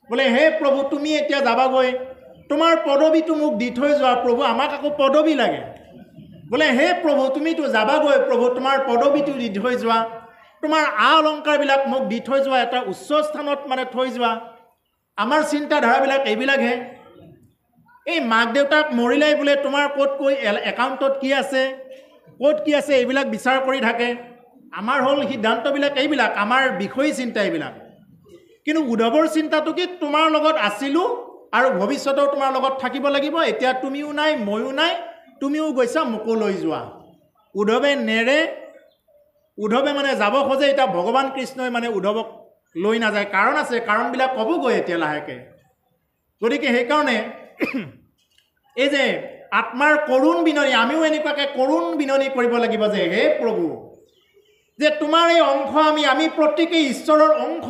বোলে হে প্ৰভু তুমি এতিয়া যাবাগৈ তোমাৰ পদবীটো মোক দি থৈ যোৱা প্ৰভু আমাক আকৌ পদবী লাগে বোলে হে প্ৰভু তুমিতো যাবাগৈ প্ৰভু তোমাৰ পদবীটো দি থৈ যোৱা তোমাৰ অলংকাৰবিলাক মোক দি থৈ যোৱা এটা উচ্চ স্থানত মানে থৈ যোৱা আমাৰ চিন্তাধাৰাবিলাক এইবিলাকহে এই মাক দেউতাক মৰিলাই বোলে তোমাৰ ক'ত কৈ একাউণ্টত কি আছে ক'ত কি আছে এইবিলাক বিচাৰ কৰি থাকে আমাৰ হ'ল সিদ্ধান্তবিলাক এইবিলাক আমাৰ বিষয় চিন্তা এইবিলাক কিন্তু উদ্ধৱৰ চিন্তাটো কি তোমাৰ লগত আছিলোঁ আৰু ভৱিষ্যতেও তোমাৰ লগত থাকিব লাগিব এতিয়া তুমিও নাই ময়ো নাই তুমিও গৈছা মোকো লৈ যোৱা উদ্ধৱে নেৰে উদ্ধৱে মানে যাব খোজে এতিয়া ভগৱান কৃষ্ণই মানে উদ্ধৱক লৈ নাযায় কাৰণ আছে কাৰণবিলাক ক'বগৈ এতিয়া লাহেকৈ গতিকে সেইকাৰণে এই যে আত্মাৰ কৰুণ বিননি আমিও এনেকুৱাকৈ কৰুণ বিননি কৰিব লাগিব যে হে প্ৰভু যে তোমাৰ এই অংশ আমি প্ৰত্যেকেই ঈশ্বৰৰ অংশ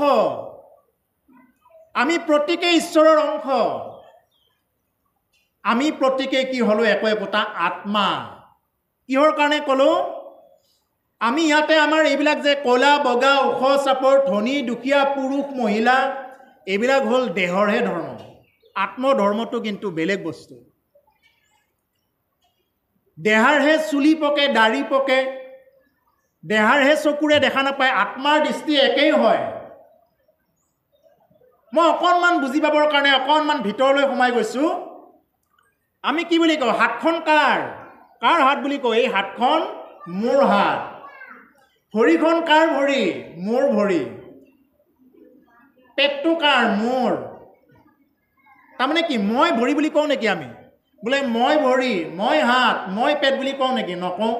আমি প্ৰত্যেকেই ঈশ্বৰৰ অংশ আমি প্ৰত্যেকেই কি হ'লো একোটা আত্মা কিহৰ কাৰণে ক'লো আমি ইয়াতে আমাৰ এইবিলাক যে ক'লা বগা ওখ চাপৰ ধনী দুখীয়া পুৰুষ মহিলা এইবিলাক হ'ল দেহৰহে ধৰ্ম আত্মধৰ্মটো কিন্তু বেলেগ বস্তু দেহাৰহে চুলি পকে দাড়ি পকে দেহাৰহে চকুৰে দেখা নাপায় আত্মাৰ দৃষ্টি একেই হয় মই অকণমান বুজি পাবৰ কাৰণে অকণমান ভিতৰলৈ সোমাই গৈছোঁ আমি কি বুলি কওঁ হাতখন কাৰ হাত বুলি কওঁ এই হাতখন মোৰ হাত ভৰিখন কাৰ ভৰি মোৰ ভৰি পেটটো কাৰ মোৰ তাৰমানে কি মই ভৰি বুলি কওঁ নেকি আমি বোলে মই ভৰি মই হাত মই পেট বুলি কওঁ নেকি নকওঁ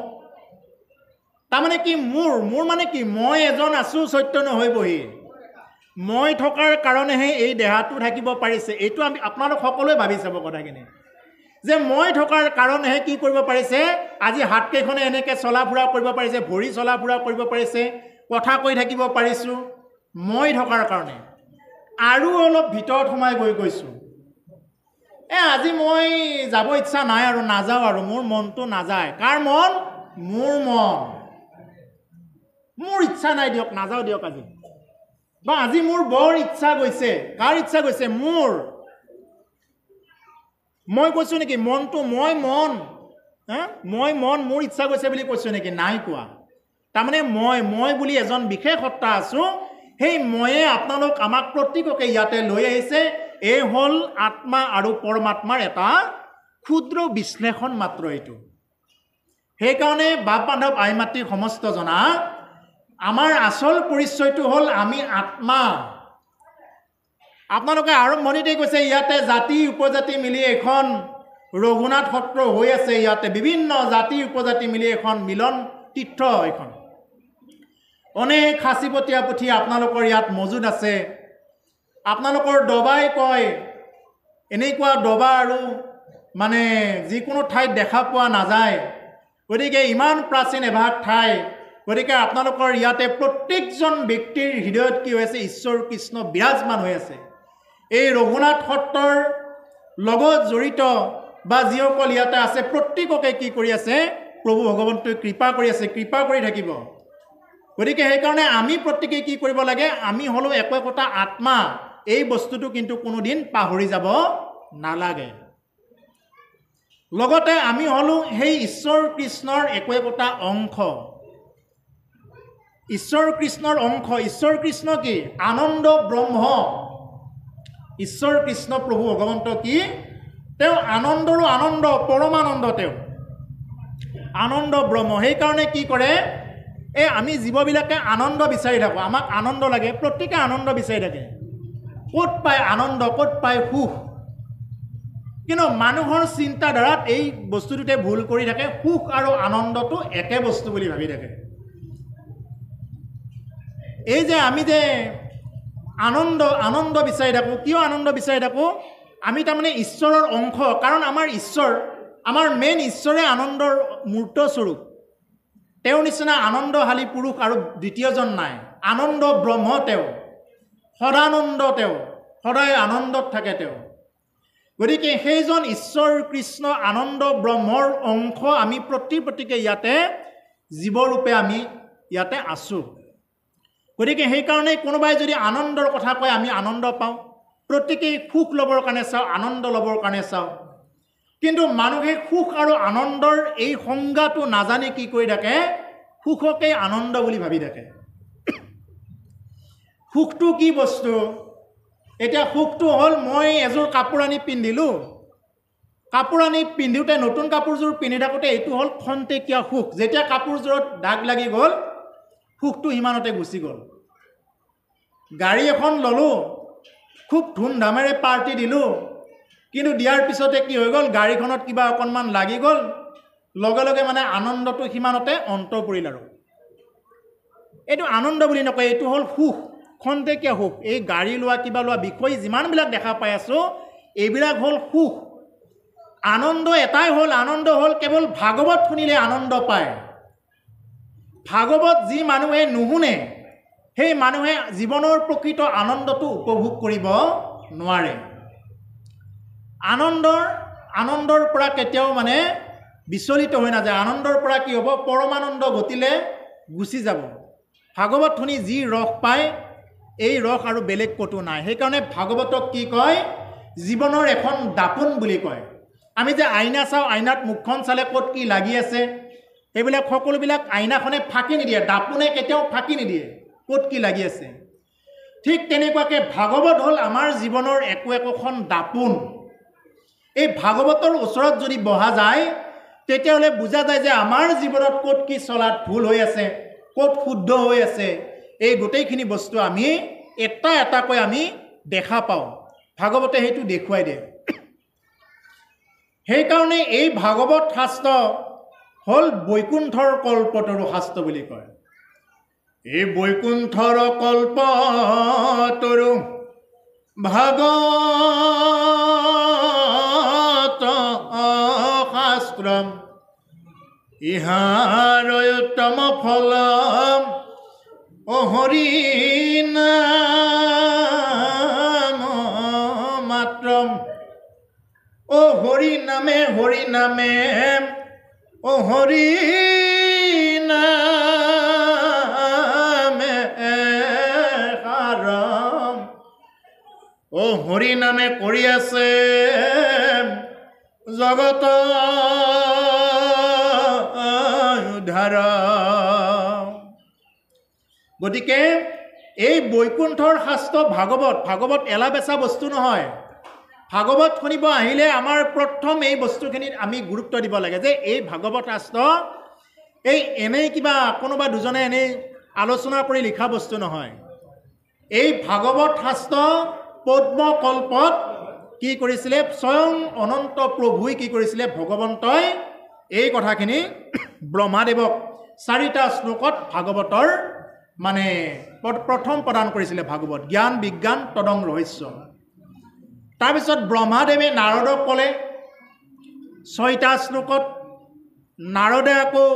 তাৰমানে কি মোৰ মানে কি মই এজন আছোঁ চৈতন্য হৈ বহি মই থকাৰ কাৰণেহে এই দেহাটো থাকিব পাৰিছে এইটো আমি আপোনালোক সকলোৱে ভাবি চাব কথাখিনি যে মই থকাৰ কাৰণেহে কি কৰিব পাৰিছে আজি হাতকেইখনে এনেকৈ চলা ফুৰা কৰিব পাৰিছে ভৰি চলা ফুৰা কৰিব পাৰিছে কথা কৈ থাকিব পাৰিছোঁ মই থকাৰ কাৰণে আৰু অলপ ভিতৰত সোমাই গৈছোঁ আজি মই যাব ইচ্ছা নাই আৰু নাযাওঁ আৰু মোৰ মনটো নাযায় কাৰ মন মোৰ মন মোৰ ইচ্ছা নাই দিয়ক নাযাওঁ দিয়ক আজি বা আজি মোৰ বৰ ইচ্ছা গৈছে কাৰ ইচ্ছা গৈছে মোৰ মই কৈছোঁ নেকি মনটো মই মন মোৰ ইচ্ছা গৈছে বুলি কৈছোঁ নেকি নাই কোৱা তাৰমানে মই বুলি এজন বিশেষ সত্তা আছোঁ সেই ময়ে আপোনালোক আমাক প্ৰত্যেককে ইয়াতে লৈ আহিছে এই হ'ল আত্মা আৰু পৰমাত্মাৰ এটা ক্ষুদ্ৰ বিশ্লেষণ মাত্ৰ এইটো সেইকাৰণে বাপ বান্ধৱ আই মাতৃ সমস্ত জনা আমাৰ আচল পৰিচয়টো হ'ল আমি আত্মা আপোনালোকে আৰম্ভণিতে কৈছে ইয়াতে জাতি উপজাতি মিলি এখন ৰঘুনাথ সত্ৰ হৈ আছে ইয়াতে বিভিন্ন জাতি উপজাতি মিলি এখন মিলন তীৰ্থ এখন অনেক সাঁচিপতীয়া পুথি আপোনালোকৰ ইয়াত মজুদ আছে আপোনালোকৰ দবাই কয় এনেকুৱা দবা আৰু মানে যিকোনো ঠাইত দেখা পোৱা নাযায় গতিকে ইমান প্ৰাচীন এভাগ ঠাই গতিকে আপোনালোকৰ ইয়াতে প্ৰত্যেকজন ব্যক্তিৰ হৃদয়ত কি হৈ আছে ঈশ্বৰ কৃষ্ণ বিৰাজমান হৈ আছে এই ৰঘুনাথ সত্ৰৰ লগত জড়িত বা যিসকল ইয়াতে আছে প্ৰত্যেককে কি কৰি আছে প্ৰভু ভগৱন্তই কৃপা কৰি আছে কৃপা কৰি থাকিব গতিকে সেইকাৰণে আমি প্ৰত্যেকেই কি কৰিব লাগে, আমি হ'লেও একো একোটা আত্মা, এই বস্তুটো কিন্তু কোনোদিন পাহৰি যাব নালাগে। লগতে আমি হ'লেও সেই ঈশ্বৰ কৃষ্ণৰ একো একোটা অংশ। ঈশ্বৰ কৃষ্ণৰ অংশ। ঈশ্বৰ কৃষ্ণ কি? আনন্দ ব্ৰহ্ম। ঈশ্বৰ কৃষ্ণ প্ৰভু ভগৱন্ত কি? তেওঁ আনন্দৰো আনন্দ, পৰমানন্দ তেওঁ। আনন্দ ব্ৰহ্ম। সেইকাৰণে কি কৰে, আমি জীৱবিলাকে আনন্দ বিচাৰি থাকোঁ। আমাক আনন্দ লাগে, প্ৰত্যেকে আনন্দ বিচাৰি থাকে। ক'ত পায় আনন্দ, ক'ত পায় সুখ। কিন্তু মানুহৰ চিন্তাধাৰাত এই বস্তুটোতে ভুল কৰি থাকে, সুখ আৰু আনন্দটো একে বস্তু বুলি ভাবি থাকে। এই যে আমি যে আনন্দ বিচাৰি থাকোঁ, কিয় আনন্দ বিচাৰি থাকোঁ? আমি তাৰমানে ঈশ্বৰৰ অংশ। কাৰণ আমাৰ ঈশ্বৰ, আমাৰ মেইন ঈশ্বৰে আনন্দৰ মূৰ্ত স্বৰূপ। তেওঁৰ নিচিনা আনন্দশালী পুৰুষ আৰু দ্বিতীয়জন নাই। আনন্দ ব্ৰহ্ম তেওঁ, সদানন্দ তেওঁ, সদায় আনন্দত থাকে তেওঁ। গতিকে সেইজন ঈশ্বৰ কৃষ্ণ আনন্দ ব্ৰহ্মৰ অংশ আমি প্ৰত্যেকে ইয়াতে জীৱৰূপে আমি ইয়াতে আছোঁ। গতিকে সেইকাৰণে কোনোবাই যদি আনন্দৰ কথা কয়, আমি আনন্দ পাওঁ। প্ৰত্যেকেই সুখ ল'বৰ কাৰণে চাওঁ, আনন্দ ল'বৰ কাৰণে চাওঁ। কিন্তু মানুহে সুখ আৰু আনন্দৰ এই সংজ্ঞাটো নাজানি কি কৰি থাকে, সুখকেই আনন্দ বুলি ভাবি থাকে। সুখটো কি বস্তু? এতিয়া সুখটো হ'ল, মই এযোৰ কাপোৰ আনি পিন্ধিলোঁ, কাপোৰ আনি পিন্ধোঁতে, নতুন কাপোৰযোৰ পিন্ধি থাকোঁতে এইটো হ'ল খন্তেকীয়া সুখ। যেতিয়া কাপোৰযোৰত দাগ লাগি গ'ল, সুখটো সিমানতে গুচি গ'ল। গাড়ী এখন ল'লোঁ, খুব ধুমধামেৰে পাৰ্টি দিলোঁ, কিন্তু দিয়াৰ পিছতে কি হৈ গ'ল, গাড়ীখনত কিবা অকণমান লাগি গ'ল, লগে লগে মানে আনন্দটো সিমানতে অন্ত পৰিল। আৰু এইটো আনন্দ বুলি নকয়, এইটো হ'ল সুখ, খন্তেকীয়া সুখ। এই গাড়ী লোৱা, কিবা লোৱা বিষয় যিমানবিলাক দেখা পাই আছোঁ, এইবিলাক হ'ল সুখ। আনন্দ এটাই হ'ল, আনন্দ হ'ল কেৱল ভাগৱত শুনিলে আনন্দ পায়। ভাগৱত যি মানুহে নুশুনে, সেই মানুহে জীৱনৰ প্ৰকৃত আনন্দটো উপভোগ কৰিব নোৱাৰে। আনন্দৰ পৰা কেতিয়াও মানে বিচলিত হৈ নাযায়। আনন্দৰ পৰা কি হ'ব, পৰমানন্দ গতিলে গুচি যাব। ভাগৱত শুনি যি ৰস পায়, এই ৰস আৰু বেলেগ ক'তো নাই। সেইকাৰণে ভাগৱতক কি কয়, জীৱনৰ এখন দাপোন বুলি কয়। আমি যে আইনা চাওঁ, আইনাত মুখখন চালে ক'ত কি লাগি আছে, সেইবিলাক সকলোবিলাক আইনাখনে ফাঁকি নিদিয়ে, দাপোনে কেতিয়াও ফাঁকি নিদিয়ে ক'ত কি লাগি আছে। ঠিক তেনেকুৱাকৈ ভাগৱত হ'ল আমাৰ জীৱনৰ একোখন দাপোন। এই ভাগৱতৰ ওচৰত যদি বহা যায়, তেতিয়াহ'লে বুজা যায় যে আমাৰ জীৱনত ক'ত কি চলাত ভুল হৈ আছে, ক'ত শুদ্ধ হৈ আছে, এই গোটেইখিনি বস্তু আমি এটা এটাকৈ আমি দেখা পাওঁ। ভাগৱতে সেইটো দেখুৱাই দিয়ে। সেইকাৰণে এই ভাগৱত শাস্ত্ৰ হ'ল বৈকুণ্ঠৰ কল্পতৰু শাস্ত্ৰ বুলি কয়। এই বৈকুণ্ঠৰ কল্পতৰু ভাগৱত শাস্ত্ৰ, ইহাৰ উত্তম ফল হৰি নাম মাত্ৰ। হৰি নামে হৰি নামে, হৰি নামে সাৰম। হৰি নামে কৰি আছে জগত উদ্ধাৰ। গতিকে এই বৈকুণ্ঠৰ শাস্ত্ৰ ভাগৱত এলা বেচা বস্তু নহয়। ভাগৱত শুনিব আহিলে আমাৰ প্ৰথম এই বস্তুখিনিত আমি গুৰুত্ব দিব লাগে যে এই ভাগৱত শাস্ত্ৰ এই এনেই কিবা কোনোবা দুজনে এনেই আলোচনা কৰি লিখা বস্তু নহয়। এই ভাগৱত শাস্ত্ৰ পদ্মকল্পত কি কৰিছিলে, স্বয়ং অনন্ত প্ৰভুই কি কৰিছিলে, ভগৱন্তই এই কথাখিনি ব্ৰহ্মাদেৱক 4টা শ্লোকত ভাগৱতৰ মানে প্ৰথম প্ৰদান কৰিছিলে। ভাগৱত জ্ঞান বিজ্ঞান তদং ৰহস্য। তাৰপিছত ব্ৰহ্মাদেৱে নাৰদক ক'লে 6টা শ্লোকত, নাৰদে আকৌ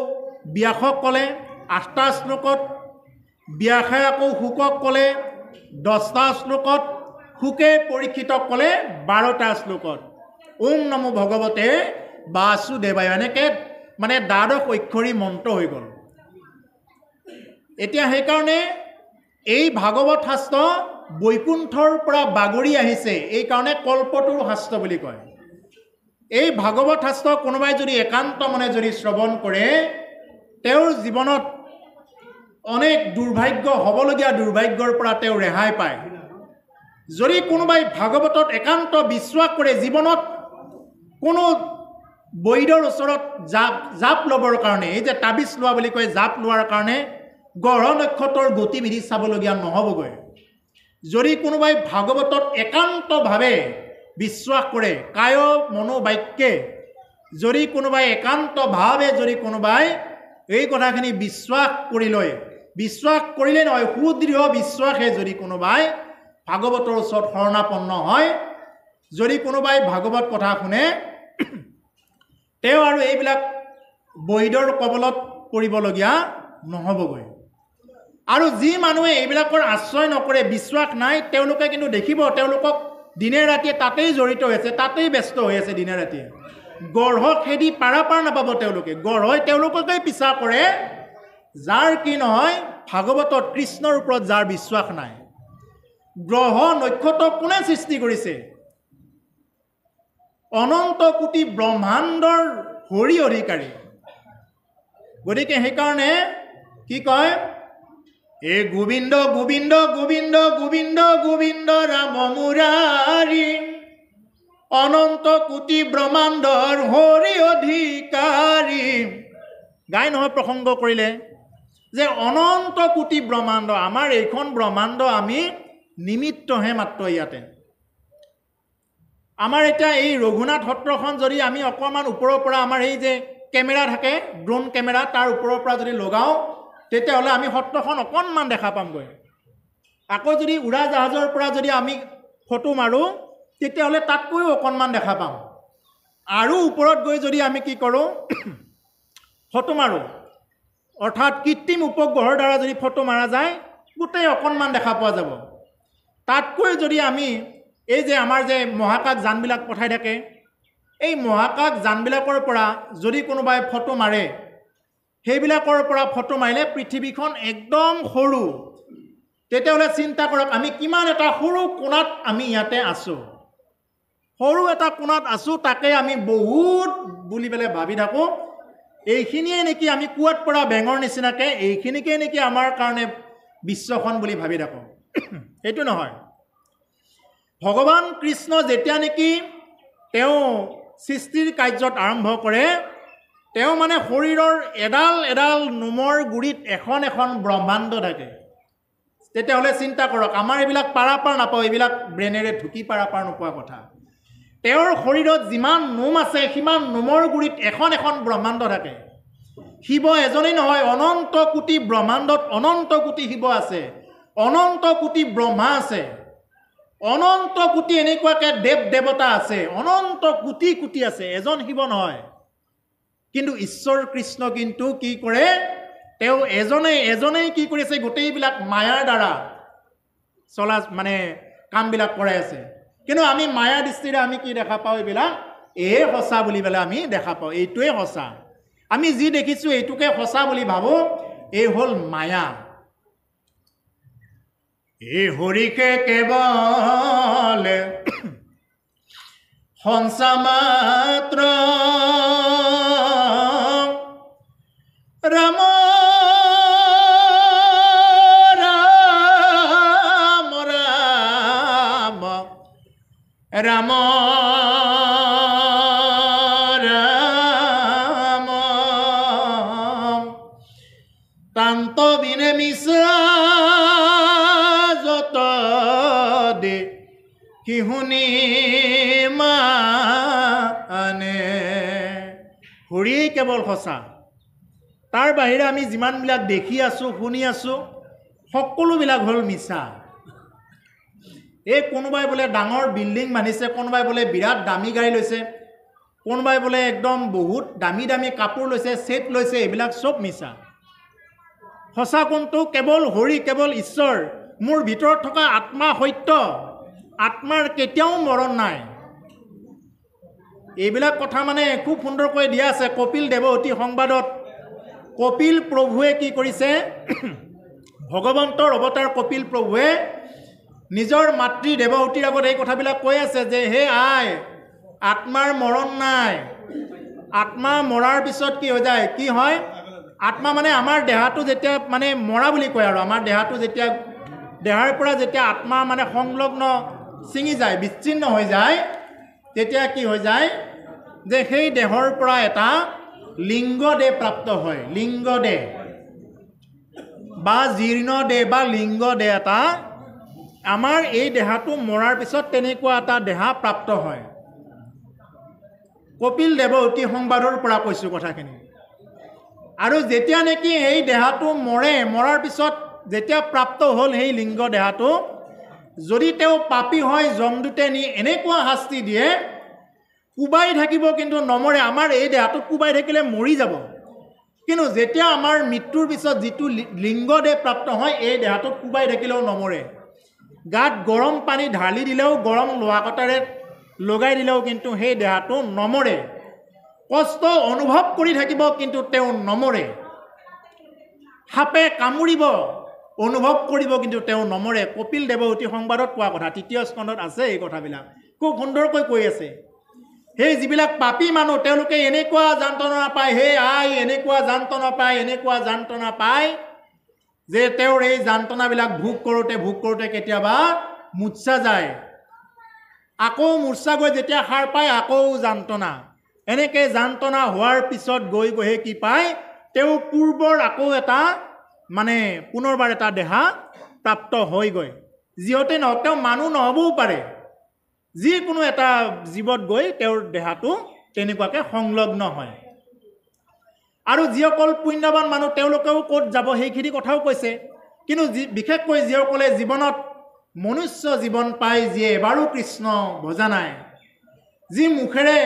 ব্যাসক ক'লে 8টা শ্লোকত, ব্যাসে আকৌ শুকক ক'লে 10টা শ্লোকত, শুকে পৰীক্ষিতক ক'লে 12টা শ্লোকত। ওম নমো ভগৱতে বাসুদেৱায়, এনেকৈ মানে 12 অক্ষৰী মন্ত্ৰ হৈ গ'ল। এতিয়া সেইকাৰণে এই ভাগৱত শাস্ত্ৰ বৈকুণ্ঠৰ পৰা বাগৰি আহিছে, এইকাৰণে কল্পতৰু শাস্ত্ৰ বুলি কয়। এই ভাগৱত শাস্ত্ৰ কোনোবাই যদি একান্ত মনে যদি শ্ৰৱণ কৰে, তেওঁৰ জীৱনত অনেক দুৰ্ভাগ্য হ'বলগীয়া দুৰ্ভাগ্যৰ পৰা তেওঁ ৰেহাই পায়। যদি কোনোবাই ভাগৱতত একান্ত বিশ্বাস কৰে, জীৱনত কোনো বৈদৰ ওচৰত জাপ ল'বৰ কাৰণে, এই যে তাবিজ লোৱা বুলি কয়, জাপ লোৱাৰ কাৰণে গ্ৰহ নক্ষত্ৰৰ গতিবিধি চাবলগীয়া নহ'বগৈ। যদি কোনোবাই ভাগৱতত একান্তভাৱে বিশ্বাস কৰে, কায় মনোবাক্যে যদি কোনোবাই একান্তভাৱে যদি কোনোবাই এই কথাখিনি বিশ্বাস কৰি লয়, বিশ্বাস কৰিলে নহয়, সুদৃঢ় বিশ্বাসে যদি কোনোবাই ভাগৱতৰ ওচৰত শৰণাপন্ন হয়, যদি কোনোবাই ভাগৱত কথা শুনে, তেওঁ আৰু এইবিলাক বৈদৰ কবলত পৰিবলগীয়া নহ'বগৈ। আৰু যি মানুহে এইবিলাকৰ আশ্ৰয় নকৰে, বিশ্বাস নাই, তেওঁলোকে কিন্তু দেখিব তেওঁলোকক দিনে ৰাতিয়ে তাতেই জড়িত হৈছে, তাতেই ব্যস্ত হৈ আছে দিনে ৰাতিয়ে। গঢ়ক খেদি পাৰাপাৰ নাপাব তেওঁলোকে, গঢ়ই তেওঁলোককেই পিছা কৰে, যাৰ কি নহয় ভাগৱতত কৃষ্ণৰ ওপৰত যাৰ বিশ্বাস নাই। গ্ৰহ নক্ষত্ৰ কোনে সৃষ্টি কৰিছে? অনন্ত কোটি ব্ৰহ্মাণ্ডৰ হৰি অধিকাৰী। গতিকে সেইকাৰণে কি কয়, হে গোবিন্দ গোবিন্দ গোবিন্দ গোবিন্দ গোবিন্দ ৰাম মুৰাৰী, অনন্ত কোটি ব্ৰহ্মাণ্ডৰ হৰি অধিকাৰী। গাই নহয় প্ৰসংগ কৰিলে যে অনন্ত কোটি ব্ৰহ্মাণ্ড, আমাৰ এইখন ব্ৰহ্মাণ্ড আমি নিমিত্তহে মাত্ৰ ইয়াতে। আমাৰ এতিয়া এই ৰঘুনাথ সত্ৰখন যদি আমি অকণমান ওপৰৰ পৰা আমাৰ এই যে কেমেৰা থাকে, ড্ৰোন কেমেৰা, তাৰ ওপৰৰ পৰা যদি লগাওঁ, তেতিয়াহ'লে আমি সত্ৰখন অকণমান দেখা পামগৈ। আকৌ যদি উৰাজাহাজৰ পৰা যদি আমি ফটো মাৰোঁ, তেতিয়াহ'লে তাতকৈও অকণমান দেখা পাম। আৰু ওপৰত গৈ যদি আমি কি কৰোঁ, ফটো মাৰোঁ, অৰ্থাৎ কৃত্ৰিম উপগ্ৰহৰ দ্বাৰা যদি ফটো মাৰা যায়, গোটেই অকণমান দেখা পোৱা যাব। তাতকৈ যদি আমি এই যে আমাৰ যে মহাকাশ যানবিলাক পঠাই থাকে, এই মহাকাশ যানবিলাকৰ পৰা যদি কোনোবাই ফটো মাৰে, সেইবিলাকৰ পৰা ফটো মাৰিলে পৃথিৱীখন একদম সৰু। তেতিয়াহ'লে চিন্তা কৰক, আমি কিমান এটা সৰু কোণাত আমি ইয়াতে আছোঁ, সৰু এটা কোণাত আছোঁ, তাকে আমি বহুত বুলি পেলাই ভাবি থাকোঁ, এইখিনিয়ে নেকি আমি কুৱাত পৰা বেঙৰ নিচিনাকৈ এইখিনিকে নেকি আমাৰ কাৰণে বিশ্বখন বুলি ভাবি থাকোঁ। সেইটো নহয়। ভগৱান কৃষ্ণ যেতিয়া নেকি তেওঁ সৃষ্টিৰ কাৰ্যত আৰম্ভ কৰে, তেওঁ মানে শৰীৰৰ এডাল এডাল নোমৰ গুৰিত এখন এখন ব্ৰহ্মাণ্ড থাকে। তেতিয়াহ'লে চিন্তা কৰক, আমাৰ এইবিলাক পাৰাপাৰ নাপাওঁ, এইবিলাক ব্ৰেনেৰে ঢুকি পাৰাপাৰ নোপোৱা কথা। তেওঁৰ শৰীৰত যিমান নোম আছে, সিমান নোমৰ গুৰিত এখন এখন ব্ৰহ্মাণ্ড থাকে। শিৱ এজনেই নহয়, অনন্ত কোটি ব্ৰহ্মাণ্ডত অনন্ত কোটি শিৱ আছে, অনন্ত কোটি ব্ৰহ্মা আছে, অনন্ত কোটি এনেকুৱাকৈ দেৱ দেৱতা আছে, অনন্ত কোটি কোটি আছে, এজন শিৱ নহয়। কিন্তু ঈশ্বৰ কৃষ্ণ কিন্তু কি কৰে, তেওঁ এজনেই কি কৰিছে, গোটেইবিলাক মায়াৰ দ্বাৰা চলা মানে কামবিলাক কৰাই আছে। কিন্তু আমি মায়াৰ দৃষ্টিৰে আমি কি দেখা পাওঁ, এইবিলাক এয়ে সঁচা বুলি পেলাই আমি দেখা পাওঁ, এইটোৱে সঁচা। আমি যি দেখিছোঁ এইটোকে সঁচা বুলি ভাবোঁ, এই হ'ল মায়া। এই হৰিকে কেৱল সঞ্চা মাত্ৰ, ৰাম ৰাম ৰাম ৰাম ৰাম তান্ত বিনে মিছা যত দে কি শুনি মানে। হৰিয়েই কেৱল সঁচা, তাৰ বাহিৰে আমি যিমানবিলাক দেখি আছোঁ, শুনি আছোঁ, সকলোবিলাক হ'ল মিছা। এই কোনোবাই বোলে ডাঙৰ বিল্ডিং বান্ধিছে, কোনোবাই বোলে বিৰাট দামী গাড়ী লৈছে, কোনোবাই বোলে একদম বহুত দামী দামী কাপোৰ লৈছে, ছেট লৈছে, এইবিলাক চব মিছা। সঁচা কোনটো? কেৱল হৰি, কেৱল ঈশ্বৰ। মোৰ ভিতৰত থকা আত্মা সত্য, আত্মাৰ কেতিয়াও মৰণ নাই। এইবিলাক কথা মানে খুব সুন্দৰকৈ দিয়া আছে কপিল দেৱহতী সংবাদত। কপিল প্ৰভুৱে কি কৰিছে, ভগৱন্তৰ অৱতাৰ কপিল প্ৰভুৱে নিজৰ মাতৃ দেৱহূতিৰ আগত এই কথাবিলাক কৈ আছে যে হে আই, আত্মাৰ মৰণ নাই। আত্মা মৰাৰ পিছত কি হৈ যায়? কি হয়? আত্মা মানে আমাৰ দেহাটো যেতিয়া মানে মৰা বুলি কয় আৰু আমাৰ দেহাটো যেতিয়া দেহাৰ পৰা যেতিয়া আত্মা মানে সংলগ্ন ছিঙি যায়, বিচ্ছিন্ন হৈ যায়, তেতিয়া কি হৈ যায় যে সেই দেহৰ পৰা এটা লিংগ দেহ প্ৰাপ্ত হয়। লিংগ দেহ বা জীৰ্ণ দেহ বা লিংগ দেহ এটা আমাৰ এই দেহাটো মৰাৰ পিছত তেনেকুৱা এটা দেহা প্ৰাপ্ত হয়। কপিল দেৱহূতি সংবাদৰ পৰা কৈছোঁ কথাখিনি। আৰু যেতিয়া নেকি এই দেহাটো মৰাৰ পিছত যেতিয়া প্ৰাপ্ত হ'ল সেই লিংগ দেহাটো, যদি তেওঁ পাপী হয় যমদূতে নি এনেকুৱা শাস্তি দিয়ে, কোবাই থাকিব কিন্তু নমৰে। আমাৰ এই দেহাটোত কোবাই থাকিলে মৰি যাব, কিন্তু যেতিয়া আমাৰ মৃত্যুৰ পিছত যিটো লিংগ দেহ প্ৰাপ্ত হয় এই দেহাটোত কোবাই থাকিলেও নমৰে। গাত গৰম পানী ঢালি দিলেও, গৰম লোহা কটাৰে লগাই দিলেও কিন্তু সেই দেহাটো নমৰে। কষ্ট অনুভৱ কৰি থাকিব কিন্তু তেওঁ নমৰে। সাপে কামুৰিব অনুভৱ কৰিব কিন্তু তেওঁ নমৰে। কপিল দেৱহূতি সংবাদত কোৱা কথা, 3য় স্কন্ধত আছে এই কথাবিলাক, খুব সুন্দৰকৈ কৈ আছে। সেই যিবিলাক পাপী মানুহ তেওঁলোকে এনেকুৱা যন্ত্ৰণা পায়, হে আই এনেকুৱা যন্ত্ৰণা পায়, এনেকুৱা যন্ত্ৰণা পায় যে তেওঁৰ এই যন্ত্ৰণাবিলাক ভোগ কৰোঁতে কেতিয়াবা মূৰ্ছা যায়। আকৌ মূৰ্ছা গৈ যেতিয়া সাৰ পায় আকৌ যন্ত্ৰণা। এনেকৈ যন্ত্ৰণা হোৱাৰ পিছত গৈ কি পায়? তেওঁ পূৰ্বৰ আকৌ এটা মানে পুনৰবাৰ এটা দেহা প্ৰাপ্ত হয়গৈ। যিহতে নহওক তেওঁ মানুহ নহ'বও পাৰে, যিকোনো এটা জীৱত গৈ তেওঁৰ দেহাটো তেনেকুৱাকৈ সংলগ্ন হয়। আৰু যিসকল পুণ্যৱান মানুহ তেওঁলোকেও ক'ত যাব সেইখিনি কথাও কৈছে। কিন্তু বিশেষকৈ যিসকলে জীৱনত মনুষ্য জীৱন পায়, যিয়ে এবাৰো কৃষ্ণ ভজা নাই, যি মুখেৰে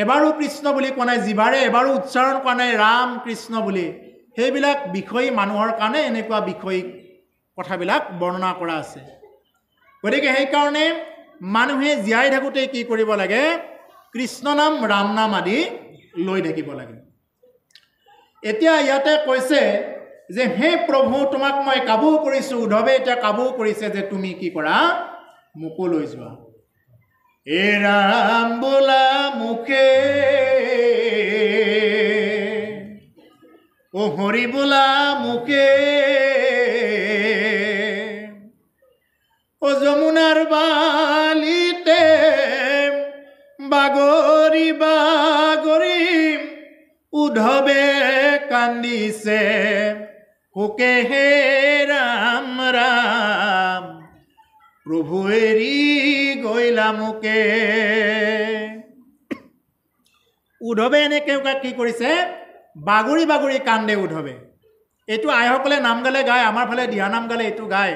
এবাৰো কৃষ্ণ বুলি কোৱা নাই, জিভাৰে এবাৰো উচ্চাৰণ কৰা নাই ৰাম কৃষ্ণ বুলি, সেইবিলাক বিষয়ী মানুহৰ কাৰণে এনেকুৱা বিষয়ী কথাবিলাক বৰ্ণনা কৰা আছে। গতিকে সেইকাৰণে মানুহে জীয়াই থাকোঁতে কি কৰিব লাগে? কৃষ্ণ নাম, ৰাম নাম আদি লৈ থাকিব লাগে। এতিয়া ইয়াতে কৈছে যে হে প্ৰভু, তোমাক মই কাবু কৰিছোঁ। উদ্ধৱে এতিয়া কাবু কৰিছে যে তুমি কি কৰা? মোকো লৈ যোৱা। এ ৰাম বোলা মুখে, ও হৰি বোলা মুখে, ও যমুনাৰ বালিতে বাগৰি বাগৰি উদ্ধৱে কান্দিছে, শোকে হে ৰাম ৰাম, প্ৰভু এৰি গৈলা মোকে। উদ্ধৱে এনেকৈ কি কৰিছে? বাগৰি বাগৰি কান্দে উদ্ধৱে। এইটো আইসকলে নাম গালে গায়, আমাৰ ফালে দিহানাম গালে এইটো গায়।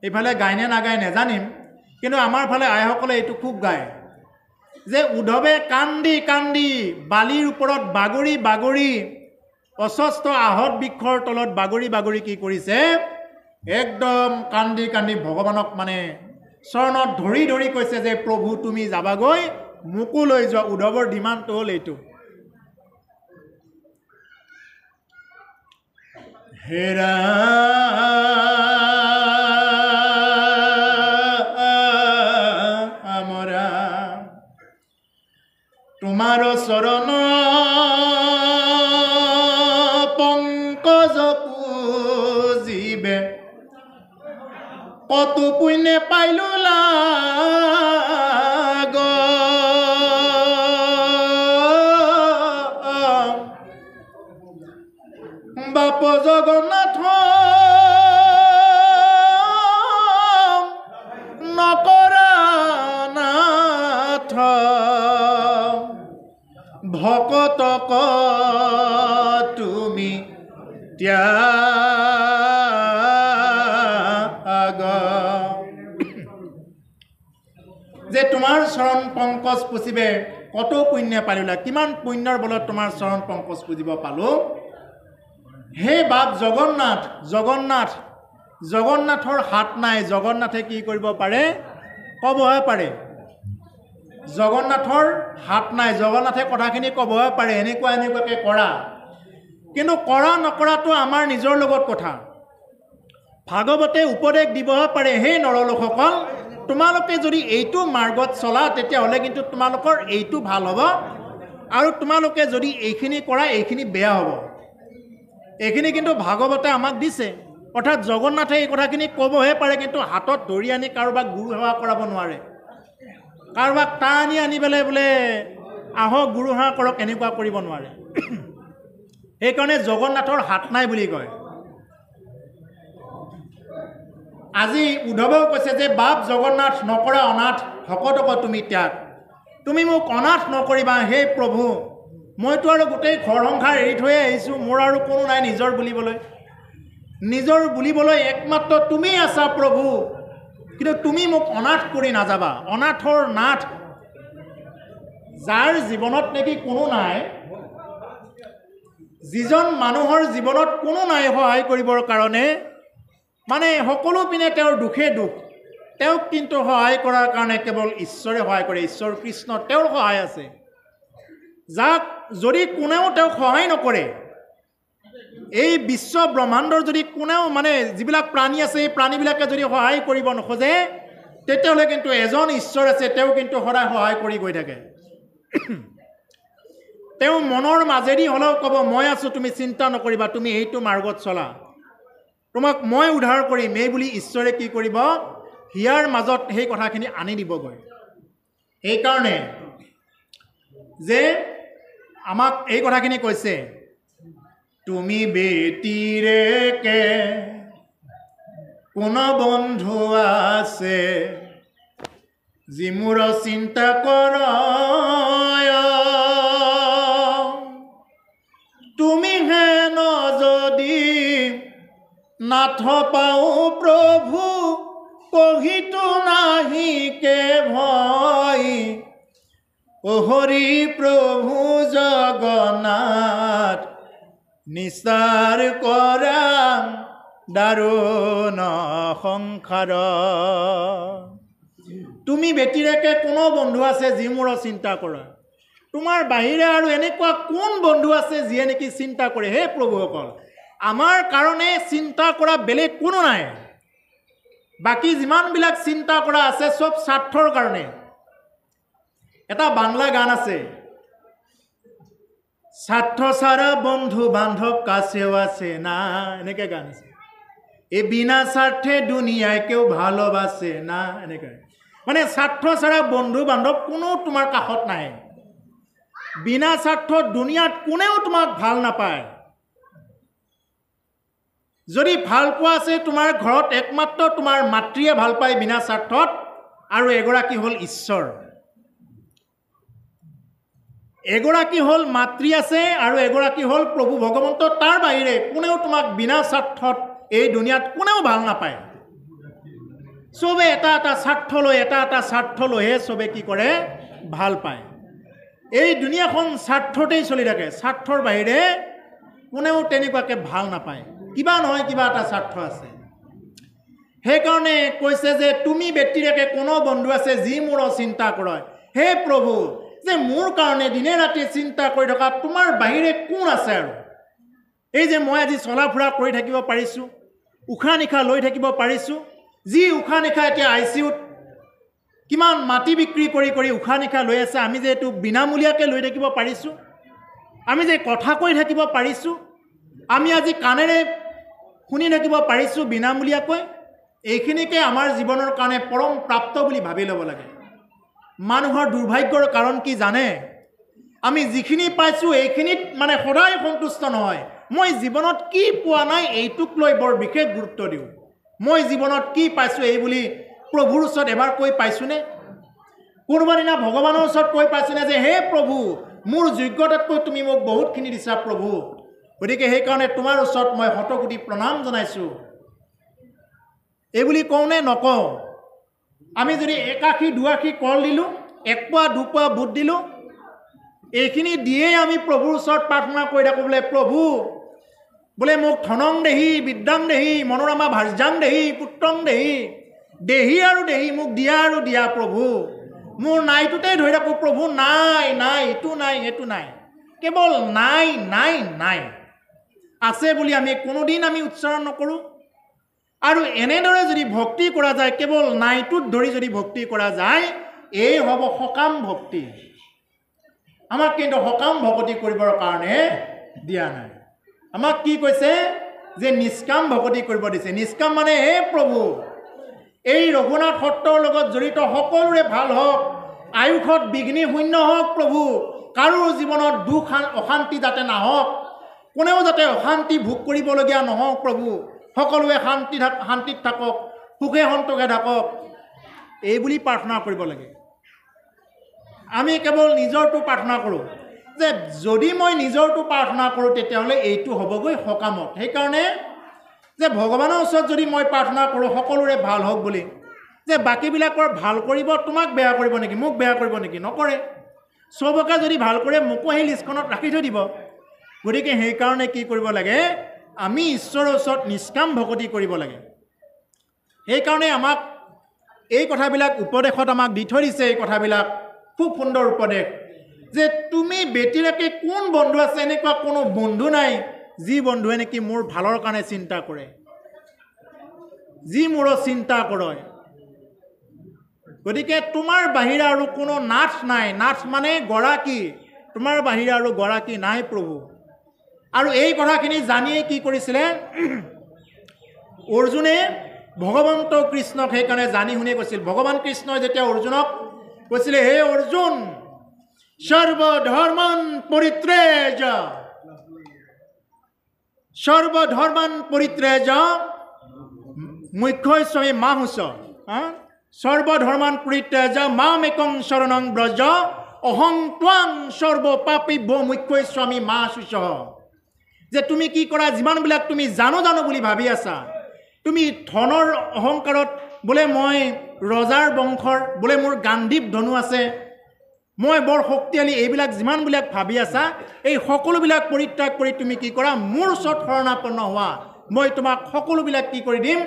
এইফালে গায় নে নাগায় নেজানিম, কিন্তু আমাৰ ফালে আইসকলে এইটো খুব গায় যে উদ্ধৱে কান্দি কান্দি বালিৰ ওপৰত বাগৰি বাগৰি অস্বস্থ আহত বৃক্ষৰ তলত বাগৰি বাগৰি কি কৰিছে? একদম কান্দি কান্দি ভগৱানক মানে চৰণত ধৰি ধৰি কৈছে যে প্ৰভু তুমি যাবাগৈ, মোকো লৈ যোৱা। উদ্ধৱৰ ডিমাণ্ডটো হ'ল এইটো। হেৰা আমৰা তোমাৰ চৰণ পঙ্কজ পুজিবে, কত পুণ্যে পাইলো লাগ, বাপ জগন্নাথ নকৰা নাথ, ভকতক তুমি ত্যাগ, যে তোমাৰ চৰণ পংকজ পুজিবে কত পুণ্য পালিলা। কিমান পুণ্যৰ বলত তোমাৰ চৰণ পংকজ পুজিব পালো। হে বাপ জগন্নাথ, জগন্নাথ জগন্নাথৰ হাত নাই। জগন্নাথে কি কৰিব পাৰে? ক'বহে পাৰে। জগন্নাথৰ হাত নাই, জগন্নাথে কথাখিনি ক'বহে পাৰে, এনেকুৱা এনেকুৱাকৈ কৰা। কিন্তু কৰা নকৰাটো আমাৰ নিজৰ লগত কথা। ভাগৱতে উপদেশ দিব পাৰে, হে নৰলোকসকল, তোমালোকে যদি এইটো মাৰ্গত চলা তেতিয়াহ'লে কিন্তু তোমালোকৰ এইটো ভাল হ'ব, আৰু তোমালোকে যদি এইখিনি কৰা এইখিনি বেয়া হ'ব। এইখিনি কিন্তু ভাগৱতে আমাক দিছে। অৰ্থাৎ জগন্নাথে এই কথাখিনি ক'বহে পাৰে, কিন্তু হাতত ধৰি আনি কাৰোবাক গুৰু সেৱা কৰাব নোৱাৰে। কাৰোবাক টানি আনি পেলাই বোলে আহক গুৰু সেৱা কৰক, এনেকুৱা কৰিব নোৱাৰে। সেইকাৰণে জগন্নাথৰ হাত নাই বুলি কয়। আজি উদ্ধৱেও কৈছে যে বাপ জগন্নাথ নকৰা অনাথ ভকতক তুমি ত্যাগ, তুমি মোক অনাথ নকৰিবা হে প্ৰভু। মইতো আৰু গোটেই ঘৰ সংসাৰ এৰি থৈ আহিছোঁ, মোৰ আৰু কোনো নাই নিজৰ বুলিবলৈ। নিজৰ বুলিবলৈ একমাত্ৰ তুমি আছা প্ৰভু, কিন্তু তুমি মোক অনাথ কৰি নাযাবা। অনাথৰ নাথ, যাৰ জীৱনত নেকি কোনো নাই, যিজন মানুহৰ জীৱনত কোনো নাই সহায় কৰিবৰ কাৰণে, মানে সকলো পিনে তেওঁৰ দুখে দুখ, তেওঁক কিন্তু সহায় কৰাৰ কাৰণে কেৱল ঈশ্বৰে সহায় কৰে। ঈশ্বৰ কৃষ্ণ তেওঁৰ সহায় আছে। যাক যদি কোনেও তেওঁক সহায় নকৰে, এই বিশ্ব ব্ৰহ্মাণ্ডৰ যদি কোনেও মানে যিবিলাক প্ৰাণী আছে এই প্ৰাণীবিলাকে যদি সহায় কৰিব নোখোজে, তেতিয়াহ'লে কিন্তু এজন ঈশ্বৰ আছে, তেওঁ কিন্তু সদায় সহায় কৰি গৈ থাকে। তেওঁ মনৰ মাজেদি হ'লেও ক'ব, মই আছোঁ, তুমি চিন্তা নকৰিবা, তুমি এইটো মাৰ্গত চলা, তোমাক মই উদ্ধাৰ কৰিম। এই বুলি ঈশ্বৰে কি কৰিব, হিয়াৰ মাজত সেই কথাখিনি আনি দিবগৈ। সেইকাৰণে যে আমাক এই কথাখিনি কৈছে, তুমি বেটিৰেকে কোন বন্ধু আছে, যি মোৰ চিন্তা কৰ, তুমি হেন যদি নাথ পাও প্ৰভু, কহিতো নাহিকে ভয়, হৰি প্ৰভু জগন্নাথ নিস্তাৰ কৰা দাৰুণ সংসাৰ। তুমি বেটিৰেকে কোনো বন্ধু আছে যি মোৰ চিন্তা কৰা। তোমাৰ বাহিৰে আৰু এনেকুৱা কোন বন্ধু আছে যিয়ে নেকি চিন্তা কৰে? হে প্ৰভুসকল, আমাৰ কাৰণে চিন্তা কৰা বেলেগ কোনো নাই। বাকী যিমানবিলাক চিন্তা কৰা আছে চব স্বাৰ্থৰ কাৰণে। এটা বাংলা গান আছে, স্বার্থ ছাড়া বন্ধু বান্ধব কাছেও আছে না, এনেকে গান আছে। এই বিনা স্বার্থে দুনিয়ায় কেউ ভালোবাসে না, এনেকে। মানে স্বার্থ ছাড়া বন্ধু বান্ধব কোনো তোমাৰ কাষত নাই। বিনা স্বাৰ্থ দুনিয়াত কোনেও তোমাক ভাল নাপায়। যদি ভাল পোৱা আছে তোমাৰ ঘৰত একমাত্ৰ তোমাৰ মাতৃয়ে ভাল পায় বিনা স্বাৰ্থত, আৰু এগৰাকী হ'ল ঈশ্বৰ। এগৰাকী হ'ল মাতৃ আছে আৰু এগৰাকী হ'ল প্ৰভু ভগৱন্ত। তাৰ বাহিৰে কোনেও তোমাক বিনা স্বাৰ্থত এই দুনিয়াত কোনেও ভাল নাপায়। চবে এটা এটা স্বাৰ্থ লৈহে চবে কি কৰে, ভাল পায়। এই দুনিয়াখন স্বাৰ্থতেই চলি থাকে। স্বাৰ্থৰ বাহিৰে কোনেও তেনেকুৱাকৈ ভাল নাপায়। কিবা নহয় কিবা এটা স্বাৰ্থ আছে। সেইকাৰণে কৈছে যে তুমি ব্যক্তিৰেকে কোনো বন্ধু আছে যি মোৰ চিন্তা কৰে। হে প্ৰভু, যে মোৰ কাৰণে দিনে ৰাতি চিন্তা কৰি থকা তোমাৰ বাহিৰে কোন আছে? আৰু এই যে মই আজি চলা ফুৰা কৰি থাকিব পাৰিছোঁ, উশাহ নিশাহ লৈ থাকিব পাৰিছোঁ, যি উশাহ নিশাহ এতিয়া ICUত কিমান মাটি বিক্ৰী কৰি কৰি উশাহ নিশাহ লৈ আছে, আমি যে এইটো বিনামূলীয়াকৈ লৈ থাকিব পাৰিছোঁ, আমি যে কথা কৈ থাকিব পাৰিছোঁ, আমি আজি কাণেৰে শুনি থাকিব পাৰিছোঁ বিনামূলীয়াকৈ, এইখিনিকে আমাৰ জীৱনৰ কাৰণে পৰম প্ৰাপ্ত বুলি ভাবি ল'ব লাগে। মানুহৰ দুৰ্ভাগ্যৰ কাৰণ কি জানে? আমি যিখিনি পাইছোঁ এইখিনিত মানে সদায় সন্তুষ্ট নহয়। মই জীৱনত কি পোৱা নাই এইটোক লৈ বৰ বিশেষ গুৰুত্ব দিওঁ। মই জীৱনত কি পাইছোঁ এই বুলি প্ৰভুৰ ওচৰত এবাৰ কৈ পাইছোঁনে? কোনোবা দিনা ভগৱানৰ ওচৰত কৈ পাইছোঁনে যে হে প্ৰভু, মোৰ যোগ্যতাতকৈ তুমি মোক বহুতখিনি দিছা প্ৰভু, গতিকে সেইকাৰণে তোমাৰ ওচৰত মই শতকোটি প্ৰণাম জনাইছোঁ, এইবুলি কওঁনে নকওঁ? আমি যদি 1 আশী 2 আশী কল দিলোঁ, 1 পোৱা 2 পোৱা বুট দিলোঁ, এইখিনি দিয়েই আমি প্ৰভুৰ ওচৰত প্ৰাৰ্থনা কৰি থাকোঁ বোলে প্ৰভু, বোলে মোক ধনং দেহি, বিদ্যাং দেহি, মনোৰমা ভাৰ্যাং দেহি, পুত্ৰং দেহি, দেহি আৰু দেহি, মোক দিয়া আৰু দিয়া প্ৰভু। মোৰ নাইটোতেই ধৰি থাকোঁ প্ৰভু, নাই নাই, এইটো নাই সেইটো নাই, কেৱল নাই নাই নাই। আছে বুলি আমি কোনোদিন আমি উচ্চাৰণ নকৰোঁ। আৰু এনেদৰে যদি ভক্তি কৰা যায়, কেৱল নাইটোত ধৰি যদি ভক্তি কৰা যায়, এই হ'ব সকাম ভক্তি। আমাক কিন্তু সকাম ভকতি কৰিবৰ কাৰণে দিয়া নাই। আমাক কি কৈছে যে নিষ্কাম ভকতি কৰিব দিছে। নিষ্কাম মানে হে প্ৰভু, এই ৰঘুনাথ সত্ৰৰ লগত জড়িত সকলোৰে ভাল হওক, আয়ুষত বিঘ্নি শূন্য হওক প্ৰভু, কাৰো জীৱনত দুখ অশান্তি যাতে নাহক, কোনেও যাতে অশান্তি ভোগ কৰিবলগীয়া নহওক প্ৰভু, সকলোৱে শান্তিত থাকক, সুখে সন্তোষে থাকক, এই বুলি প্ৰাৰ্থনা কৰিব লাগে। আমি কেৱল নিজৰটো প্ৰাৰ্থনা কৰোঁ, যে যদি মই নিজৰটো প্ৰাৰ্থনা কৰোঁ তেতিয়াহ'লে এইটো হ'বগৈ সকামত। সেইকাৰণে যে ভগৱানৰ ওচৰত যদি মই প্ৰাৰ্থনা কৰোঁ সকলোৰে ভাল হওক বুলি, যে বাকীবিলাকৰ ভাল কৰিব, তোমাক বেয়া কৰিব নেকি, মোক বেয়া কৰিব নেকি? নকৰে। চবকে যদি ভাল কৰে মোকো সেই লিষ্টখনত ৰাখি থৈ দিব। গতিকে সেইকাৰণে কি কৰিব লাগে, আমি ঈশ্বৰৰ ওচৰত নিষ্কাম ভকতি কৰিব লাগে। সেইকাৰণে আমাক এই কথাবিলাক উপদেশত আমাক দি থৈ দিছে। এই কথাবিলাক খুব সুন্দৰ উপদেশ, যে তুমি ব্যতিৰেকে কোন বন্ধু আছে, এনেকুৱা কোনো বন্ধু নাই যি বন্ধুৱে নেকি মোৰ ভালৰ কাৰণে চিন্তা কৰে, যি মোৰ চিন্তা কৰে। গতিকে তোমাৰ বাহিৰে আৰু কোনো নাথ নাই। নাথ মানে গৰাকী, তোমাৰ বাহিৰে আৰু গৰাকী নাই প্ৰভু। আৰু এই কথাখিনি জানিয়ে কি কৰিছিলে অৰ্জুনে, ভগৱন্ত কৃষ্ণক সেইকাৰণে জানি শুনি কৈছিল। ভগৱান কৃষ্ণই যেতিয়া অৰ্জুনক কৈছিলে, হে অৰ্জুন, সৰ্বধৰ্মান পৰিত্ৰেজ, সৰ্বধৰ্মান পৰিত্ৰেজ মুখ্যস্বামী মাহুচ, সৰ্বধৰ্মান পৰিত্ৰেজ মাম একং শৰণং ব্ৰজ অহং ত্বাং সৰ্ব পাপীভ্যো মুখ্যস্বামী মাহুচ। যে তুমি কি কৰা, যিমানবিলাক তুমি জানো বুলি ভাবি আছা, তুমি ধনৰ অহংকাৰত বোলে মই ৰজাৰ বংশৰ, বোলে মোৰ গান্ধীৱ ধনু আছে, মই বৰ শক্তিশালী, এইবিলাক যিমানবিলাক ভাবি আছা, এই সকলোবিলাক পৰিত্যাগ কৰি তুমি কি কৰা, মোৰ ওচৰত শৰণাপন্ন হোৱা, মই তোমাক সকলোবিলাক কি কৰি দিম,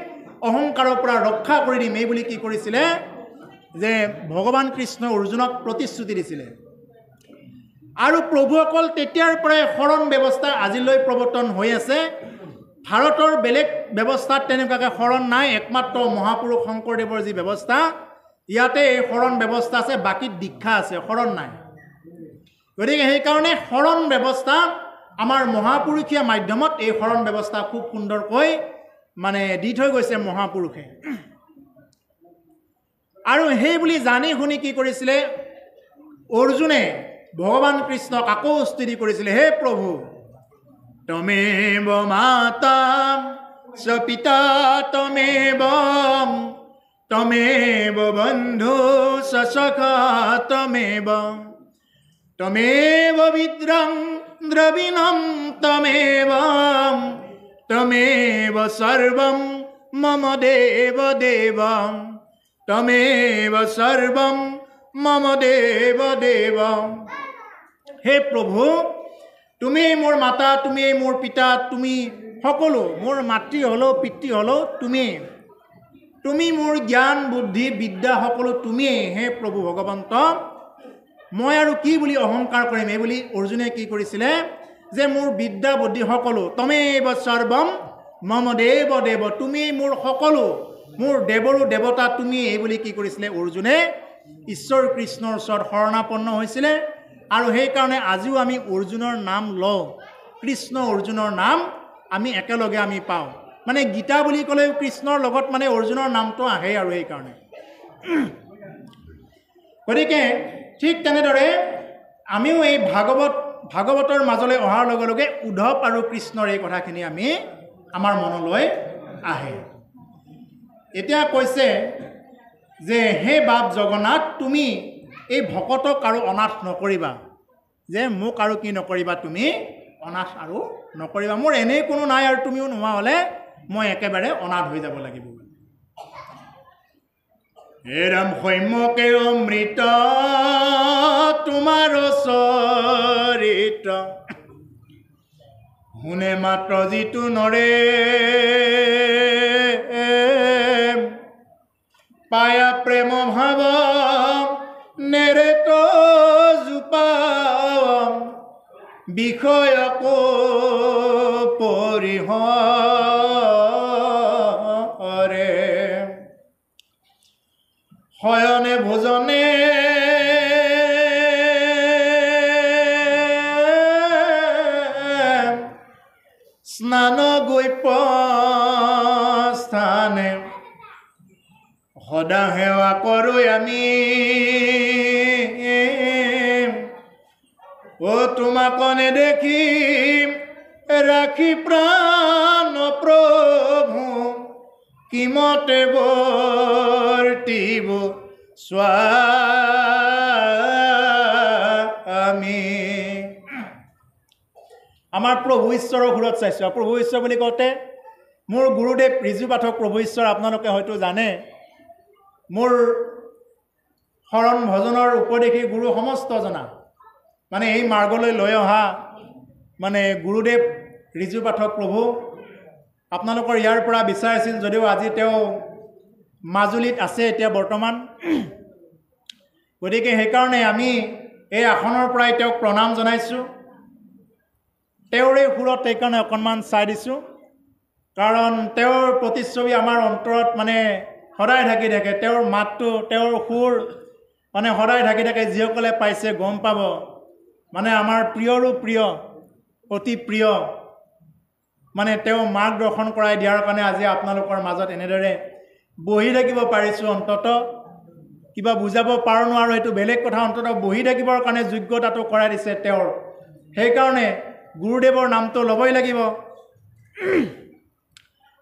অহংকাৰৰ পৰা ৰক্ষা কৰি দিম। এই বুলি কি কৰিছিলে, যে ভগৱান কৃষ্ণ অৰ্জুনক প্ৰতিশ্ৰুতি দিছিলে। আৰু প্ৰভুসকল তেতিয়াৰ পৰাই শৰণ ব্যৱস্থা আজিলৈ প্ৰৱৰ্তন হৈ আছে। ভাৰতৰ বেলেগ ব্যৱস্থাত তেনেকুৱাকৈ শৰণ নাই, একমাত্ৰ মহাপুৰুষ শংকৰদেৱৰ যি ব্যৱস্থা, ইয়াতে এই শৰণ ব্যৱস্থা আছে, বাকীত দীক্ষা আছে, শৰণ নাই। গতিকে সেইকাৰণে শৰণ ব্যৱস্থা আমাৰ মহাপুৰুষীয়া মাধ্যমত এই শৰণ ব্যৱস্থা খুব সুন্দৰকৈ মানে দি থৈ গৈছে মহাপুৰুষে। আৰু সেই বুলি জানি শুনি কি কৰিছিলে অৰ্জুনে ভগৱান কৃষ্ণক আকৌ স্তুতি কৰিছিলে, হে প্ৰভু, তমেব মাতা চ পিতা তমেব, তমেব বন্ধু চ সখা তমেব, তমেব বিদ্রং দ্রবিণম তমেব, তমেব সর্বম মম দেব দেব, তমেব সর্বম মম দেব দেব। হে প্ৰভু, তুমি মোৰ মাতা, তুমি মোৰ পিতা, তুমি সকলো, মোৰ মাতৃ হ'লেও পিতৃ হ'লেও তুমি মোৰ জ্ঞান বুদ্ধি বিদ্যা সকলো তুমিয়েই। হে প্ৰভু ভগৱন্ত, মই আৰু কি বুলি অহংকাৰ কৰিম। এই বুলি অৰ্জুনে কি কৰিছিলে, যে মোৰ বিদ্যা বুদ্ধি সকলো, তমেব সৰ্বম মম দেৱ দেৱ, তুমি মোৰ সকলো, মোৰ দেৱৰো দেৱতা তুমি। এই বুলি কি কৰিছিলে অৰ্জুনে ঈশ্বৰ কৃষ্ণৰ ওচৰত শৰণাপন্ন হৈছিলে। আৰু সেইকাৰণে আজিও আমি অৰ্জুনৰ নাম লওঁ, কৃষ্ণ অৰ্জুনৰ নাম আমি একেলগে আমি পাওঁ। মানে গীতা বুলি ক'লেও কৃষ্ণৰ লগত মানে অৰ্জুনৰ নামটো আহে। আৰু সেইকাৰণে গতিকে ঠিক তেনেদৰে আমিও এই ভাগৱতৰ মাজলৈ অহাৰ লগে লগে উদ্ধৱ আৰু কৃষ্ণৰ এই কথাখিনি আমাৰ মনলৈ আহে। এতিয়া কৈছে যে হে বাপ জগন্নাথ, তুমি এই ভকতক আৰু অনাথ নকৰিবা, যে মোক আৰু কি নকৰিবা, তুমি অনাথ আৰু নকৰিবা। মোৰ এনেই কোনো নাই আৰু তুমিও নোহোৱা হ'লে মই একেবাৰে অনাথ হৈ যাব লাগিব। হে ৰাম সৌম্যকে অমৃত তোমাৰ চৰিত, শুনে মাত্ৰ যিটো নৰে, পায়া প্ৰেম ভাৱ নেৰে তো জোপা, বিষয়ক পৰিহ শয়নে ভোজনে স্নান গৈপ স্থানে সদা সেৱা কৰোঁ আমি তোমাক নেদেখি ৰাখি প্ৰাণ প্ৰভু কিমতে বৰ্তিব স্বামী। আমাৰ প্ৰভু ঈশ্বৰৰ সুৰত চাইছোঁ। প্ৰভু ঈশ্বৰ বুলি কওঁতে মোৰ গুৰুদেৱ ৰিজু পাঠক প্ৰভু ঈশ্বৰ আপোনালোকে হয়তো জানে। মোৰ শৰণ ভজনৰ উপদেশী গুৰু সমস্ত জনা মানে এই মাৰ্গলৈ লৈ অহা মানে গুৰুদেৱ ৰিজু পাঠক প্ৰভু আপোনালোকৰ ইয়াৰ পৰা বিচাৰিছিল যদিও আজি তেওঁ মাজুলীত আছে এতিয়া বৰ্তমান। গতিকে সেইকাৰণে আমি এই আসনৰ পৰাই তেওঁক প্ৰণাম জনাইছোঁ। তেওঁৰে সুৰত সেইকাৰণে অকণমান চাই দিছোঁ, কাৰণ তেওঁৰ প্ৰতিচ্ছবি আমাৰ অন্তৰত মানে সদায় ঢাকি থাকে। তেওঁৰ মাতটো তেওঁৰ সুৰ মানে সদায় ঢাকি থাকে। যিসকলে পাইছে গম পাব মানে আমাৰ প্ৰিয়ৰো প্ৰিয়, অতি প্ৰিয় মানে তেওঁ মাৰ্গ দৰ্শন কৰাই দিয়াৰ কাৰণে আজি আপোনালোকৰ মাজত এনেদৰে বহি থাকিব পাৰিছোঁ। অন্তত কিবা বুজাব পাৰোঁ নোৱাৰোঁ সেইটো বেলেগ কথা, অন্তত বহি থাকিবৰ কাৰণে যোগ্যতাটো কৰাই দিছে তেওঁৰ। সেইকাৰণে গুৰুদেৱৰ নামটো ল'বই লাগিব।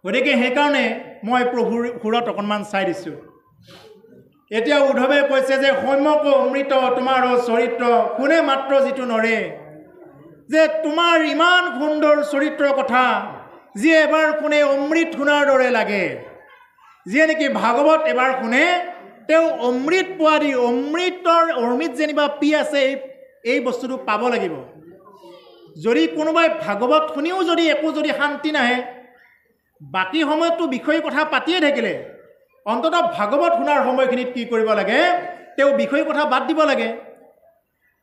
গতিকে সেইকাৰণে মই প্ৰভুৰ সুৰত অকণমান চাই দিছোঁ। এতিয়া উদ্ধৱে কৈছে যে সৌম্যক অমৃত তোমাৰ চৰিত্ৰ কোনে মাত্ৰ যিটো নৰে, যে তোমাৰ ইমান সুন্দৰ চৰিত্ৰৰ কথা যি এবাৰ শুনে অমৃত শুনাৰ দৰে লাগে। যিয়ে নেকি ভাগৱত এবাৰ শুনে তেওঁ অমৃত পোৱা দি অমৃত যেনিবা পি আছে এই বস্তুটো পাব লাগিব। যদি কোনোবাই ভাগৱত শুনিও যদি একো যদি শান্তি নাহে, বাকী সময়ততো বিষয় কথা পাতিয়ে থাকিলে, অন্ততঃ ভাগৱত শুনাৰ সময়খিনিত কি কৰিব লাগে, তেওঁ বিষয় কথা বাদ দিব লাগে।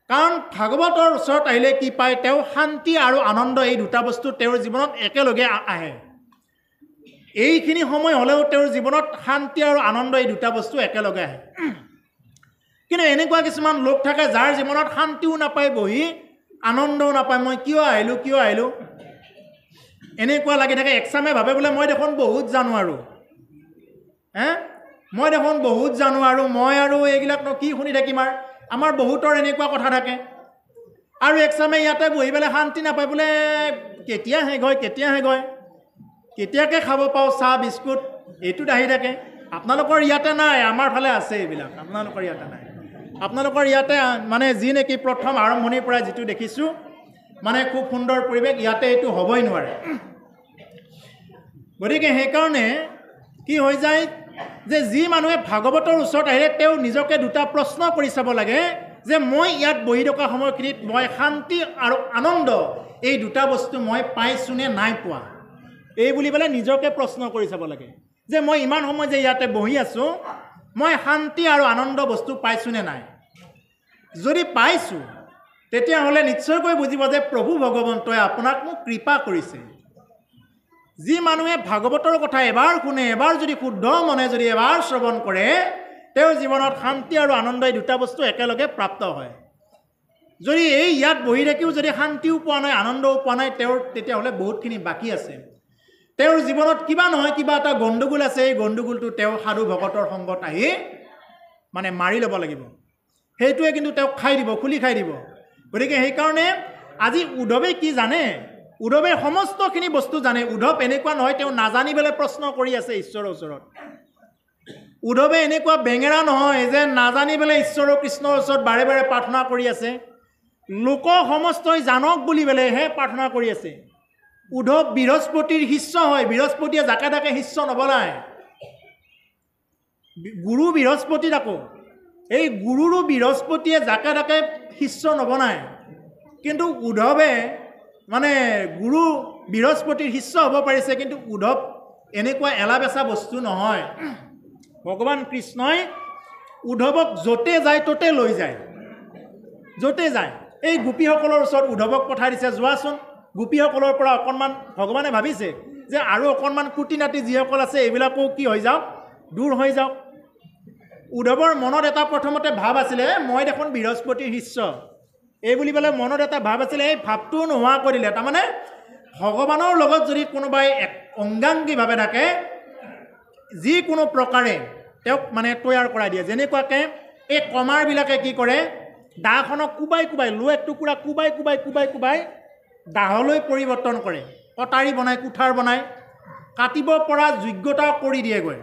কাৰণ ভাগৱতৰ ওচৰত আহিলে কি পায়, তেওঁ শান্তি আৰু আনন্দ এই দুটা বস্তু তেওঁৰ জীৱনত একেলগে আহে। এইখিনি সময় হ'লেও তেওঁৰ জীৱনত শান্তি আৰু আনন্দ এই দুটা বস্তু একেলগে আহে। কিন্তু এনেকুৱা কিছুমান লোক থাকে যাৰ জীৱনত শান্তিও নাপায় বহি, আনন্দও নাপায়। মই কিয় আহিলোঁ এনেকুৱা লাগি থাকে। একচামে ভাবে বোলে মই দেখোন বহুত জানো আৰু মই আৰু এইবিলাকনো কি শুনি থাকিম। আৰু আমাৰ বহুতৰ এনেকুৱা কথা থাকে। আৰু একচামে ইয়াতে বহি পেলাই শান্তি নাপায়, বোলে কেতিয়া শেষ হয় কেতিয়াকৈ খাব পাওঁ চাহ বিস্কুট, এইটোত আহি থাকে। আপোনালোকৰ ইয়াতে নাই, আমাৰ ফালে আছে এইবিলাক। আপোনালোকৰ ইয়াতে নাই। আপোনালোকৰ ইয়াতে মানে যি নেকি প্ৰথম আৰম্ভণিৰ পৰা যিটো দেখিছোঁ মানে খুব সুন্দৰ পৰিৱেশ, ইয়াতে এইটো হ'বই নোৱাৰে। গতিকে সেইকাৰণে কি হৈ যায় যে যি মানুহে ভাগৱতৰ ওচৰত আহিলে তেওঁ নিজকে দুটা প্ৰশ্ন কৰি চাব লাগে যে মই ইয়াত বহি থকা সময়খিনিত মই শান্তি আৰু আনন্দ এই দুটা বস্তু মই পাইছোঁ নে নাই পোৱা। এই বুলি পেলাই নিজকে প্ৰশ্ন কৰি চাব লাগে যে মই ইমান সময় যে ইয়াতে বহি আছোঁ, মই শান্তি আৰু আনন্দ বস্তু পাইছোঁ নে নাই। যদি পাইছোঁ তেতিয়াহ'লে নিশ্চয়কৈ বুজিব যে প্ৰভু ভগৱন্তই আপোনাক মোক কৃপা কৰিছে। যি মানুহে ভাগৱতৰ কথা এবাৰ শুনে, এবাৰ যদি শুদ্ধ মনে যদি এবাৰ শ্ৰৱণ কৰে, তেওঁৰ জীৱনত শান্তি আৰু আনন্দ এই দুটা বস্তু একেলগে প্ৰাপ্ত হয়। যদি এই ইয়াত বহি থাকিও যদি শান্তিও পোৱা নাই, আনন্দও পোৱা নাই, তেওঁৰ তেতিয়াহ'লে বহুতখিনি বাকী আছে। তেওঁৰ জীৱনত কিবা নহয় কিবা এটা গণ্ডগোল আছে। এই গণ্ডগোলটো তেওঁ সাধু ভকতৰ সংগত আহি মানে মাৰি ল'ব লাগিব। সেইটোৱে কিন্তু তেওঁক খুলি খাই দিব। গতিকে সেইকাৰণে আজি উদ্ধৱে কি জানে, উদ্ধৱে সমস্তখিনি বস্তু জানে। উদ্ধৱ এনেকুৱা নহয় তেওঁ নাজানি পেলাই প্ৰশ্ন কৰি আছে ঈশ্বৰৰ ওচৰত। উদ্ধৱে এনেকুৱা বেঙেৰা নহয় যে নাজানি পেলাই ঈশ্বৰ কৃষ্ণৰ ওচৰত বাৰে বাৰে প্ৰাৰ্থনা কৰি আছে। লোক সমস্তই জানক বুলি পেলাইহে প্ৰাৰ্থনা কৰি আছে। উদ্ধৱ বৃহস্পতিৰ শিষ্য হয়। বৃহস্পতিয়ে জাকে তাকে শিষ্য নবনায়। গুৰু বৃহস্পতিত আকৌ এই গুৰুৰো বৃহস্পতিয়ে জাকে তাকে শিষ্য নবনায়। কিন্তু উদ্ধৱে মানে গুৰু বৃহস্পতিৰ শিষ্য হ'ব পাৰিছে, কিন্তু উদ্ধৱ এনেকুৱা এলাবেচা বস্তু নহয়। ভগৱান কৃষ্ণই উদ্ধৱক য'তে যায় ত'তে লৈ যায়, য'তে যায়। এই গোপীসকলৰ ওচৰত উদ্ধৱক পঠাই দিছে, যোৱাচোন। গোপীসকলৰ পৰা অকণমান ভগৱানে ভাবিছে যে আৰু অকণমান কুটি নাটি যিসকল আছে এইবিলাকো কি হৈ যাওক, দূৰ হৈ যাওক। উদ্ধৱৰ মনত এটা প্ৰথমতে ভাৱ আছিলে মই দেখোন বৃহস্পতিৰ শিষ্য এই বুলি পেলাই মনত এটা ভাৱ আছিলে এই ভাৱটো নোহোৱা কৰিলে তাৰমানে ভগৱানৰ লগত যদি কোনোবাই অংগাংগীভাৱে থাকে যিকোনো প্ৰকাৰে তেওঁক মানে তৈয়াৰ কৰাই দিয়ে যেনেকুৱাকৈ এই কমাৰবিলাকে কি কৰে দাখনক কোবাই কোবাই লো এক টুকুৰা কোবাই কোবাই কোবাই কোবাই দাহলৈ পৰিৱৰ্তন কৰে কটাৰী বনায় কুঠাৰ বনায় কাটিব পৰা যোগ্যতা কৰি দিয়েগৈ